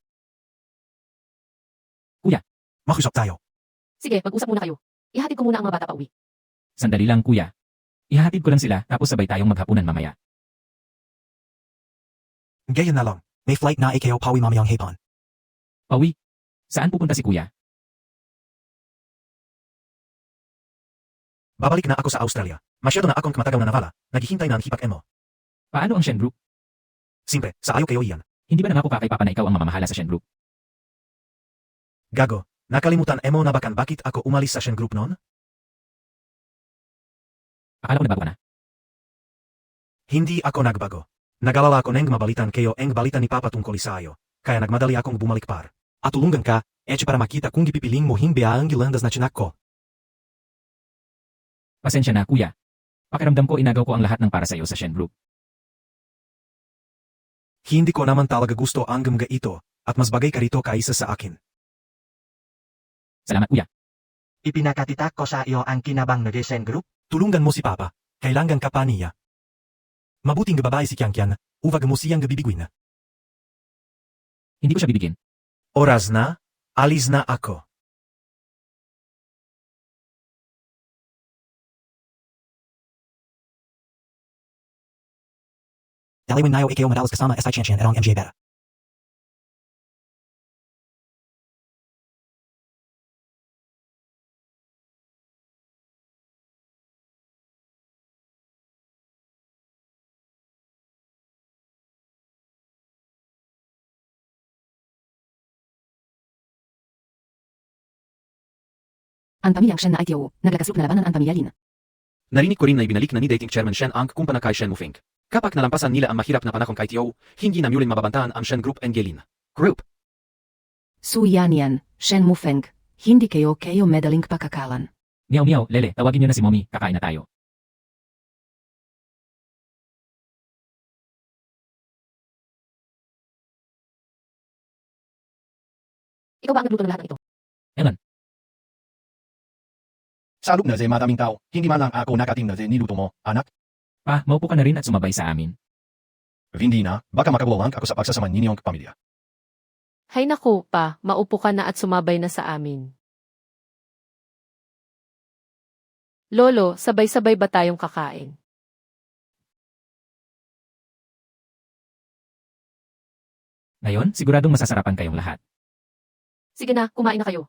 Kuya. Makusap tayo. Sige, mag-usap muna kayo. Ihatid ko muna ang mga bata pa uwi. Sandali lang, Kuya. Ihahatid ko lang sila tapos sabay tayong maghapunan mamaya. Gaya na lang. May flight na ikaw pawi mamayang hapon. Pawi? Saan pupunta si Kuya? Babalik na ako sa Australia. Masyado na akong matagal na navala. Naghihintay na ang hipak mo. Paano ang Shen Group? Simple, sa ayaw kayo iyan. Hindi ba nangako ka kay Papa na ikaw ang mamamahala sa Shen Group? Gago, nakalimutan mo na bakit ako umalis sa Shen Group noon? Akala ko nagbago ka na. Hindi ako nagbago. Nagalala ko nang mabalitan kayo ang balita ni Papa tungkol sa iyo. Kaya nagmadali akong bumalik par. At tulungan ka, para makita kung ipipiling mo hindi ang gilandas na tiyanak ko. Pasensya na, Kuya. Pakiramdam ko inagaw ko ang lahat ng para sa iyo sa Shen Group. Hindi ko naman talaga gusto ang mga ito, at mas bagay ka rito kaysa sa akin. Salamat, Kuya. Ipinakatitak ko sa iyo ang kinabang ng Shen Group. Tulungan mo si Papa. Kailangan ka pa niya. Mabuting babae si Kiangkian, uwag mo siyang bibiguin. Hindi ko siya bibigyan. Oras na, alis na ako. Dalawin nayo ikaw madalas kasama sa Chanchian at ang MJ Bata. Ang pamilyang Shen na ITO, naglakaslop na labanan ang pamilya Lin. Narinig ko rin na ibinalik na ni dating Chairman Shen ang kumpana kay Shen Mufeng. Kapag nalampasan nila ang mahirap na panahon kay Tio, hindi na muling mababantaan ang Shen Group Engelin. Group. Su Yan, Shen Mufeng, hindi kayo madaling pakakalan. Meow meow, Lele, tawagin niyo na si Mommy, kakain na tayo. Ikaw ba ang nagluto ng lahat ng ito? Elan, Sa loop na ze madaming tao, hindi man lang ako nakatim na ze niluto mo, anak. pa, maupo ka na rin at sumabay sa amin. Hindi na, baka makabulang ako sa pagsasama ninyong pamilya. Hay naku pa, maupo ka na at sumabay na sa amin. Lolo, sabay-sabay ba tayong kakain? Ngayon, siguradong masasarapan kayong lahat. Sige na, kumain na kayo.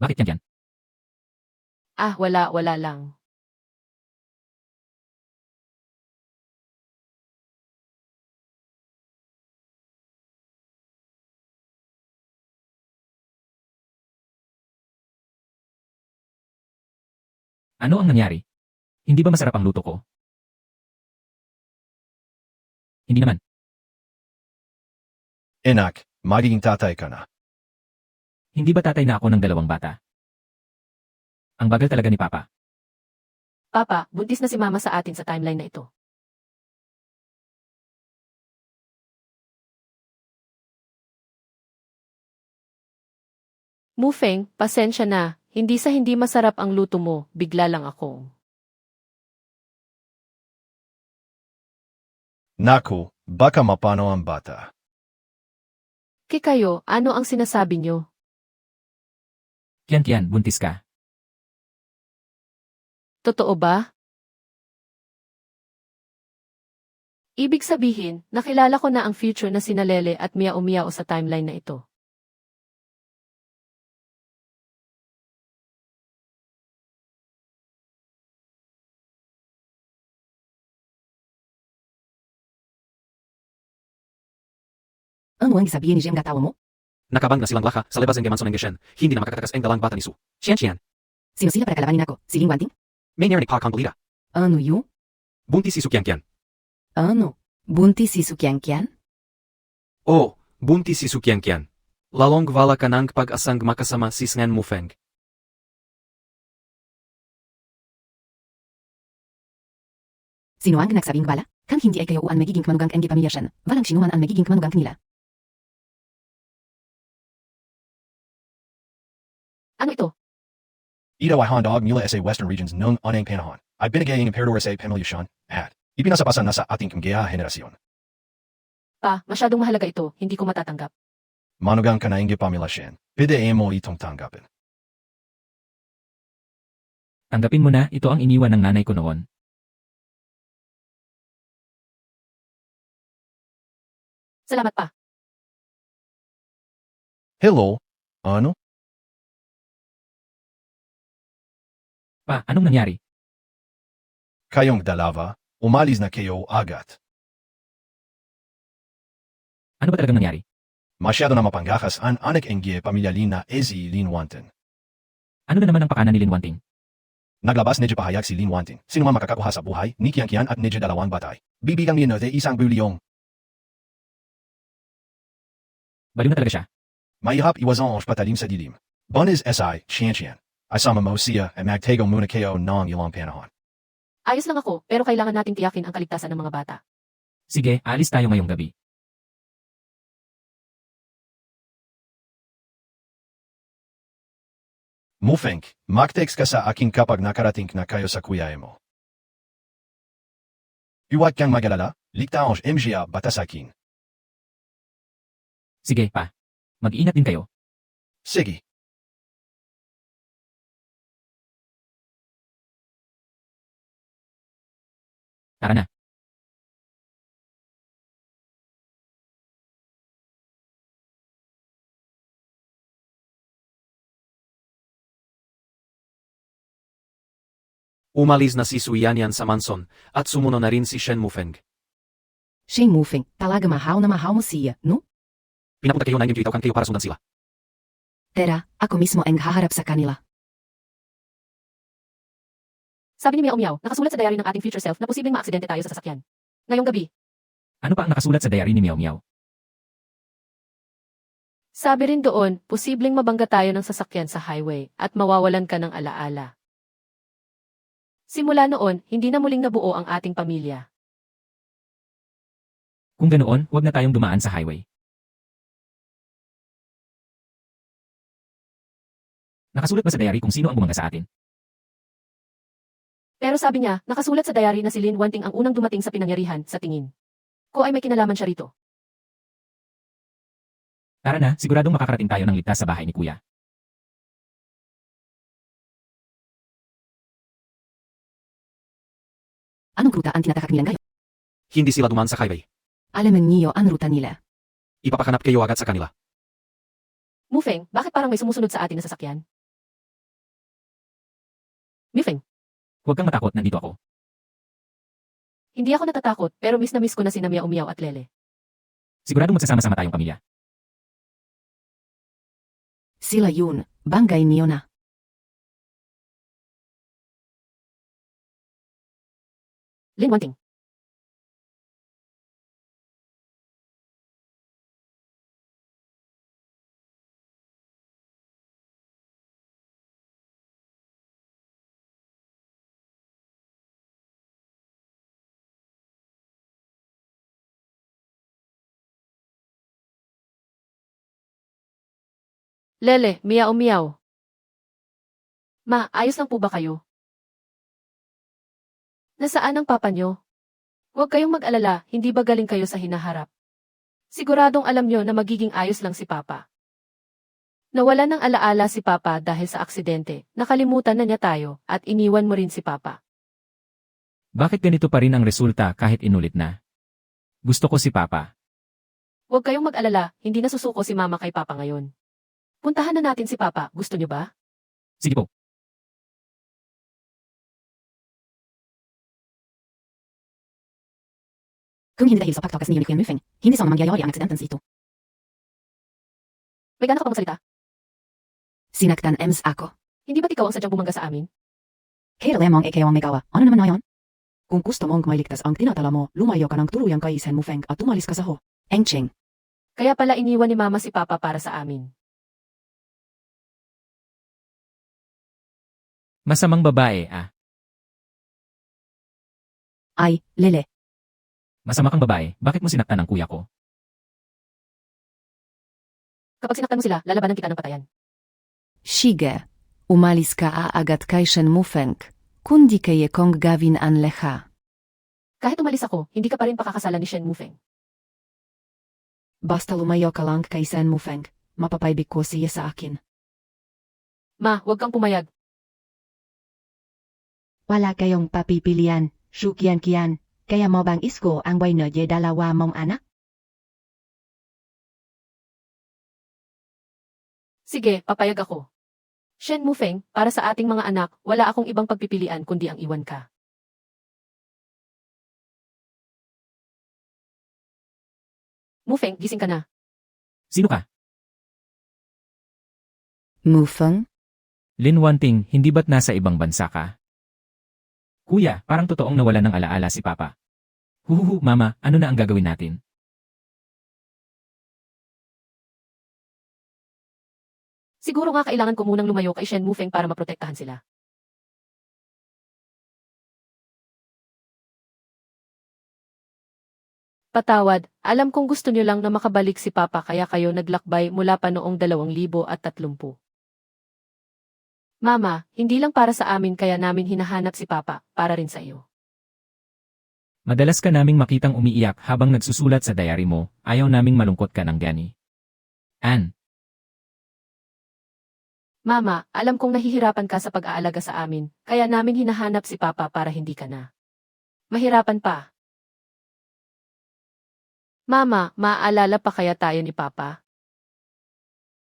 Bakit yan? Ah, wala lang. Ano ang nangyari? Hindi ba masarap ang luto ko? Hindi naman. Enak, magiging tatay ka na. Hindi ba tatay na ako ng 2 bata? Ang bagal talaga ni Papa. Papa, buntis na si Mama sa atin sa timeline na ito. Mufeng, pasensya na. Hindi sa hindi masarap ang luto mo, bigla lang akong. Naku, baka mapano ang bata. Kayo, ano ang sinasabi nyo? Kian, buntis ka. Totoo ba? Ibig sabihin, nakilala ko na ang future na sina Lele at Miao sa timeline na ito. Ano ang sabihin ni Jem gatawa mo? Nakabang na silang laka sa labas ng Gemanson ng Geshen, hindi na makakatakas ang dalang bata ni Su. Xian. Sino sila para kalabanin ako? Si Ling Wanting? May narinig pa kang balita. Ano yun? Buntis si Su Qianqian. Ano? Buntis si Su Qianqian? Oh, buntis si Su Qianqian. Lalong wala ka ng pag-asang makasama si Shen Mufeng. Sino ang nagsabing bala? Kang hindi ay kayo ang magiging manugang ng pamilya Shen. Walang sinuman ang magiging manugang nila. Ano ito? Ito ay handog mula sa Western Regions nung unang panahon. Ay binigay ng emperador sa pamilya Shan, at ipinasapasan na sa ating kamgaya henerasyon. Pa, masyadong mahalaga ito, hindi ko matatanggap. Manugang ka na ng pamilya Shan, pwede mo itong tanggapin. Tanggapin mo na, ito ang iniwan ng nanay ko noon. Salamat pa. Hello? Ano? Pa, anong nangyari? Kayong dalawa, umalis na kayo agad. Ano ba talagang nangyari? Masyado na mapanggakas ang anak ng pamilya Lina Ezi Lin Wanten. Ano na naman ang pakana ni Lin Wanting? Naglabas medyo pahayag si Lin Wanten. Sino man makakakuha sa buhay, ni Qianqian at medyo 2 batay. Bibigyan niya de 1 bilyong. Baliw na talaga siya. Mahirap iwasan ang patalim sa dilim. Bunis SI, Qianqian. Asama mo siya at magtago muna kayo ng ilang panahon. Ayos lang ako, pero kailangan nating tiyakin ang kaligtasan ng mga bata. Sige, alis tayo ngayong gabi. Mufeng, mag-text ka sa akin kapag nakarating na kayo sa kuya mo. Huwag kang mag-alala, ligtaong MGA bata sa akin. Sige, pa. Mag-iingat din kayo. Sige. Tara na. Umalis na si Su Yanyan sa manson, at sumunod na rin si Shen Mufeng. Shen Mufeng, talaga mahal na mahal mo siya, no? Pinapunta kayo na itaw kang kayo para sundan sila. Tera, ako mismo ang haharap sa kanila. Sabi ni Meow Meow, nakasulat sa diary ng ating future self na posibleng maaksidente tayo sa sasakyan. Ngayong gabi, Ano pa ang nakasulat sa diary ni Meow Meow? sabi rin doon, posibleng mabangga tayo ng sasakyan sa highway at mawawalan ka ng alaala. Simula noon, hindi na muling nabuo ang ating pamilya. Kung ganoon, huwag na tayong dumaan sa highway. Nakasulat ba sa diary kung sino ang bumangga sa atin? Pero sabi niya, nakasulat sa diary na si Lin Wanting ang unang dumating sa pinangyarihan, sa tingin ko ay may kinalaman siya rito. Tara na, siguradong makakarating tayo ng ligtas sa bahay ni Kuya. Anong ruta ang tinatahak nilang ngayon? Hindi sila dumaan sa highway. Alaman niyo ang ruta nila. Ipapakanap kayo agad sa kanila. Mufeng, bakit parang may sumusunod sa atin na sasakyan? Mufeng, Huwag kang matakot, nandito ako. hindi ako natatakot pero miss na miss ko na sina Meow Meow at Lele. Siguradong magsasama-sama tayong pamilya. Sila yun, banggay niyo na. Lin Wanting. Lele, Meow Meow. Ma, ayos lang po ba kayo? Nasaan ang papa nyo? Huwag kayong mag-alala, hindi ba galing kayo sa hinaharap? Siguradong alam nyo na magiging ayos lang si papa. Nawala ng alaala si papa dahil sa aksidente, nakalimutan na niya tayo, at iniwan mo rin si papa. Bakit ganito pa rin ang resulta kahit inulit na? Gusto ko si Papa. Huwag kayong mag-alala, hindi nasusuko si mama kay papa ngayon. Puntahan na natin si papa, gusto nyo ba? Sige po. Kung hindi dahil sa pagtakas niyo ni Kuya Mufeng, hindi sana mangyayari ang aksidentans ito. May gana ka pa magsalita? Sinaktan Ems ako. Hindi ba't ikaw ang sadyang bumangga sa amin? Kaya lemang kayo ang may gawa. Ano naman na yon? Kung gusto mong mailigtas ang tinatala mo, lumayo ka ng tuluyang kay Sen Mufeng at tumalis ka sa ho. Engcheng. Kaya pala iniwan ni mama si papa para sa amin. Masamang babae, ah. Ay, Lele. Masama kang babae, bakit mo sinaktan ang kuya ko? Kapag sinaktan mo sila, lalabanan kita ng patayan. Sige. Umalis ka agad kay Sen Mufeng. Kundi kaye kong gawin ang leha. Kahit umalis ako, hindi ka pa rin pakakasalan ni Shen Mufeng. Basta lumayo ka lang kay Sen Mufeng. Mapapaibig ko siya sa akin. Ma, huwag kang pumayag. Wala kayong papipilian, Shukian-kian, kaya mo bang isko ang buhay na dalawa mong anak? Sige, papayag ako. Shen Mufeng, para sa ating mga anak, wala akong ibang pagpipilian kundi ang iwan ka. Mufeng, gising ka na. Sino ka? Mufeng? Lin Wanting, hindi ba't nasa ibang bansa ka? Kuya, parang totoong nawala ng alaala si Papa. Huhuhu, Mama, ano na ang gagawin natin? Siguro nga kailangan ko munang lumayo kay Shen Mufeng para maprotektahan sila. Patawad, alam kong gusto niyo lang na makabalik si Papa kaya kayo naglakbay mula pa noong 2030. Mama, hindi lang para sa amin kaya namin hinahanap si Papa, para rin sa iyo. Madalas ka naming makitang umiiyak habang nagsusulat sa diary mo, ayaw naming malungkot ka ng gani. Ann. Mama, alam kong nahihirapan ka sa pag-aalaga sa amin, kaya namin hinahanap si Papa para hindi ka na mahirapan pa. Mama, maaalala pa kaya tayo ni Papa?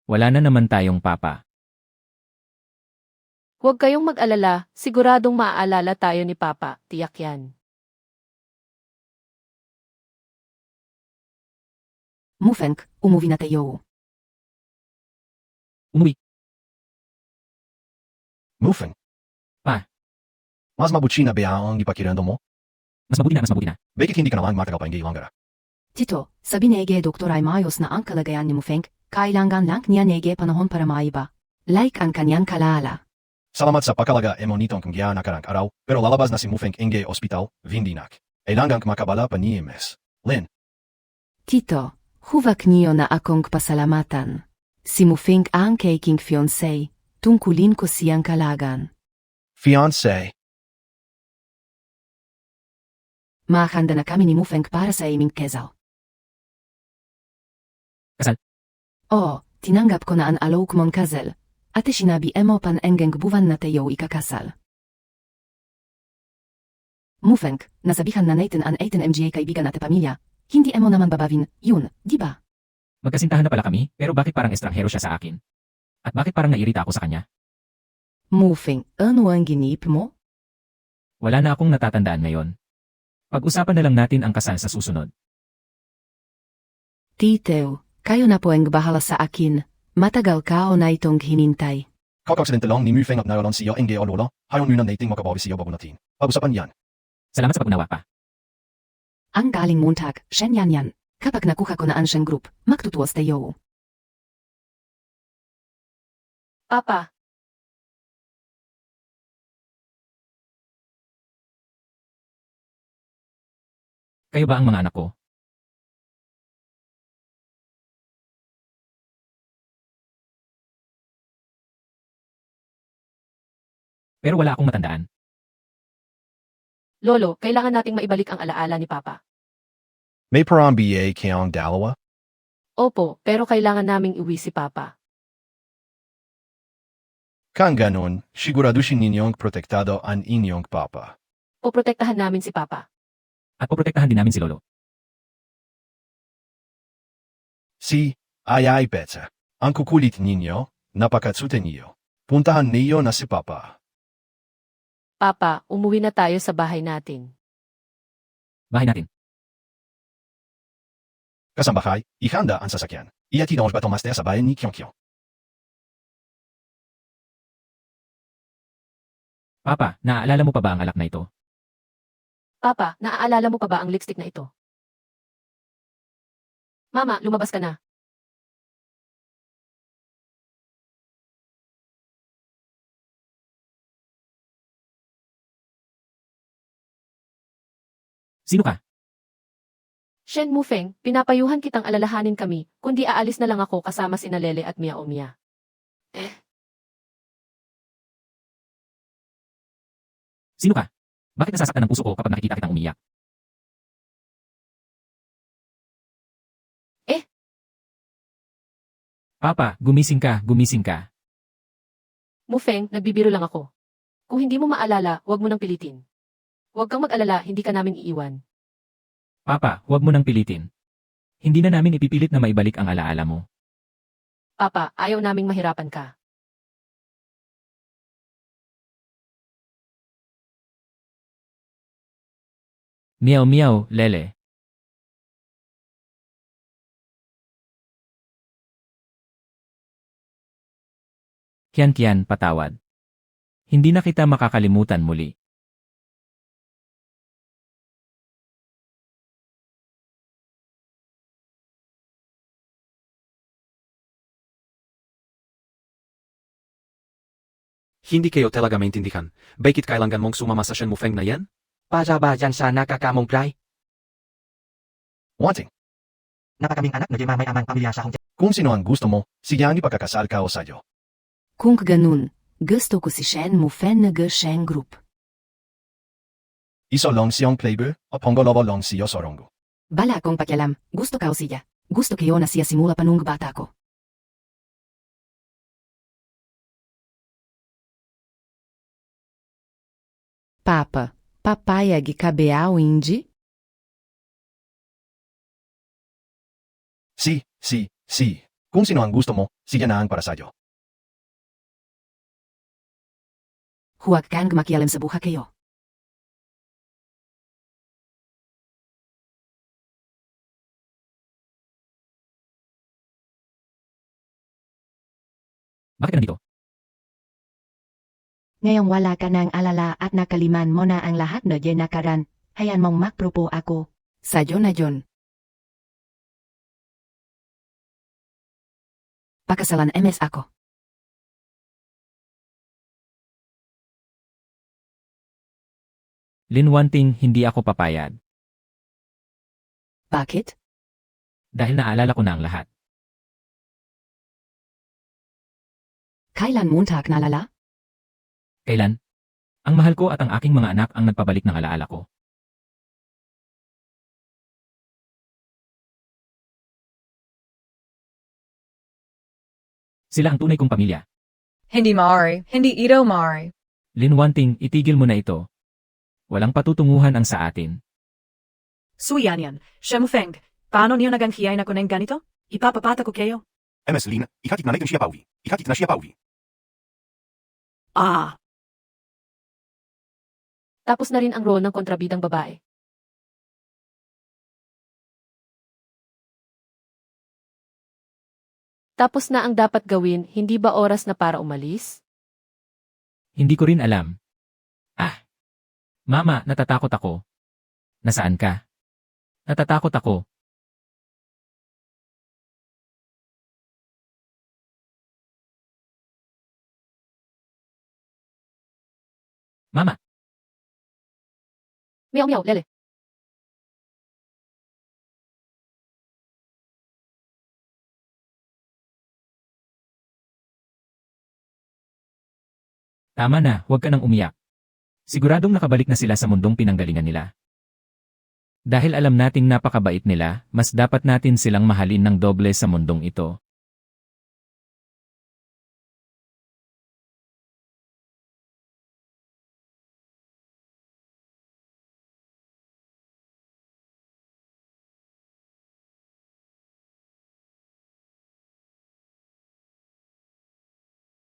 Wala na naman tayong Papa. Huwag kayong mag-alala, siguradong maaalala tayo ni Papa, tiyak yan. Mufeng, umuwi na tayo. Umuwi. Mufeng. Pa. Mas mabuti na ba ang ipakirando mo? Mas mabuti na. Bakit hindi ka na lang matagal pa langara? Tito, sabi nege doktor ay maayos na ang kalagayan ni Mufeng, kailangan lang niya nege panahon para maiba. Like ang kanyang kalaala. Salamat sa pakalaga nitong kung giyan nakarang araw, pero lalabas na si Mufeng Enge Hospital, Vindinak. Kailangang makabala pa ni MS. Lin, Tito, huwag niyo na akong pasalamatan. Si Mufeng ang aking fiancé, tungkulin ko siyang kalagan. fiancé, Mahanda na kami ni Mufeng para sa aming kesal. Kasal? Oo, tinanggap ko na ang alok mong kasal. Ate sinabi mo pan engeng buwan na tayo ikakasal. Mufeng, nasabihan na natin ang 18 MGA kaibigan at pamilya. Hindi mo naman babawin, yun, di ba? Magkasintahan na pala kami, pero bakit parang estranghero siya sa akin? At bakit parang nairita ako sa kanya? Mufeng, ano ang ginip mo? Wala na akong natatandaan ngayon. Pag-usapan na lang natin ang kasal sa susunod. Tito, kayo na po ang bahala sa akin. Matagal ka o na itong hinintay. kakaksidente lang ni Mufeng at naroon siya Enge o Lola, hayon muna nating makabawi siya bago natin. Pag-usapan yan. Salamat sa pag-unawa pa. Ang galing Montag, Shen yan. Kapag nakuha ko na ang Shen Group, magtutuwas tayo. Papa, Kayo ba ang mga anak ko? Pero wala akong matandaan. Lolo, kailangan nating maibalik ang alaala ni Papa. May parang BA kayong dalawa? Opo, pero kailangan naming iwi si Papa. Kang ganon, siguraduhin ninyong protektado ang inyong papa. Poprotektahan namin si Papa. At poprotektahan din namin si Lolo. Si Ayay Betsa, ang kukulit ninyo, napakatsute niyo. Puntahan niyo na si Papa. Papa, umuwi na tayo sa bahay natin. Bahay natin. Kasambahay, ihanda ang sasakyan. Iatid ang batong master sa bahay ni Kyongkyong. Papa, naaalala mo pa ba ang alak na ito? Papa, naaalala mo pa ba ang lipstick na ito? Mama, lumabas ka na. Sino ka? Shen Mufeng, pinapayuhan kitang alalahanin kami, kundi aalis na lang ako kasama sina Lele at Mia Omia. Sino ka? Bakit nasasaktan ang puso ko kapag nakikita kitang umiyak? Papa, gumising ka, gumising ka. Mufeng, nagbibiro lang ako. Kung hindi mo maalala, huwag mo nang pilitin. Huwag kang mag-alala, hindi ka namin iiwan. Papa, huwag mo nang pilitin. Hindi na namin ipipilit na maibalik ang alaala mo. Papa, ayaw naming mahirapan ka. Meow meow, Lele. Kian, patawad. Hindi na kita makakalimutan muli. Hindi kayo talaga maintindihan. Bakit kailangan mong sumama sa Shen Mufeng na yan? Para ba dyan sa nakakamong pray? Wanting. Napakaming anak na may amang pamilya sa Hong Kung sino ang gusto mo, sigyang ipagkakasal ka o sa'yo. Kung ganun, gusto ko si Shen Mufeng na Shen Group. Iso long siyong playboy, o pongolobo long siyo sorongo. Bala akong pakialam, gusto ka o siya. Gusto kayo na siya simula pa nung bata ko. Papa, papayag ka ba o hindi? Si. Kung sino ang gusto mo, siya na ang para sa'yo. Huwag kang makialam sa buha kayo. Bakit ka nandito? Ngayong wala ka ng alala at nakaliman mo na ang lahat na nakaraan, hayaan mong magpropo ako. Sadyo na John. Pakasalan MS ako. Linwanting, hindi ako papayag. Bakit? Dahil naalala ko na ang lahat. Kailan Montag nalala? Kailan? Ang mahal ko at ang aking mga anak ang nagpabalik ng alaala ko. Sila ang tunay kong pamilya. Hindi maaari, hindi ito maaari. Linwanting, itigil mo na ito. Walang patutunguhan ang sa atin. Suyan yan. Shemufeng, paano niyo naganghiyay na ko ng ganito? Ipapapata ko kayo. MS Lin, ikatit na siya pauwi. Ikatit na siya pauwi. Ah, Tapos na rin ang role ng kontrabidang babae. Tapos na ang dapat gawin, hindi ba oras na para umalis? Hindi ko rin alam. Mama, natatakot ako. Nasaan ka? Natatakot ako. Mama, Meow meow, Lele. tama na, huwag ka nang umiyak. Siguradong nakabalik na sila sa mundong pinanggalingan nila. Dahil alam nating napakabait nila, mas dapat natin silang mahalin ng doble sa mundong ito.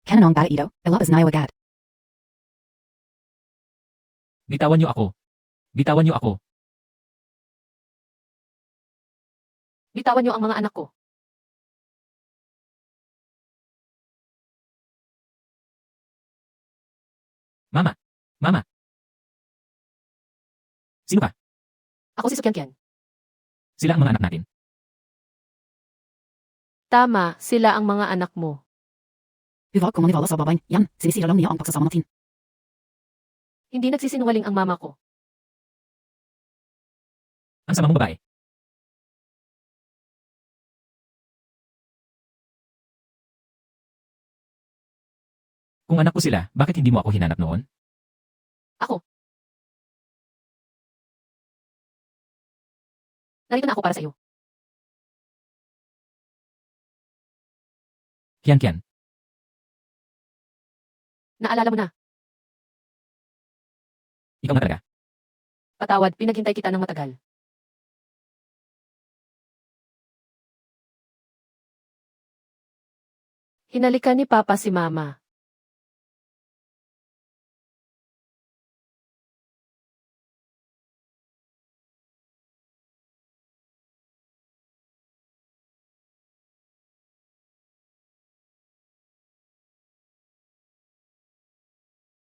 Kananong bata ito, ilabas na agad. Bitawan niyo ako. Bitawan niyo ako. Bitawan niyo ang mga anak ko. Mama! Mama! Sino ka? Ako si Sukyankian. Sila ang mga anak natin. Tama, sila ang mga anak mo. Huwag kong maniwala sa babaeng yan, sinisira lang niya ang pagsasama natin. Hindi nagsisinungaling ang mama ko. Ang sama mong babae. Kung anak ko sila, bakit hindi mo ako hinanap noon? Ako. Narito na ako para sa iyo. Kian. Naalala mo na. Ikaw na talaga. Patawad, pinaghintay kita ng matagal. Hinalikan ni Papa si Mama.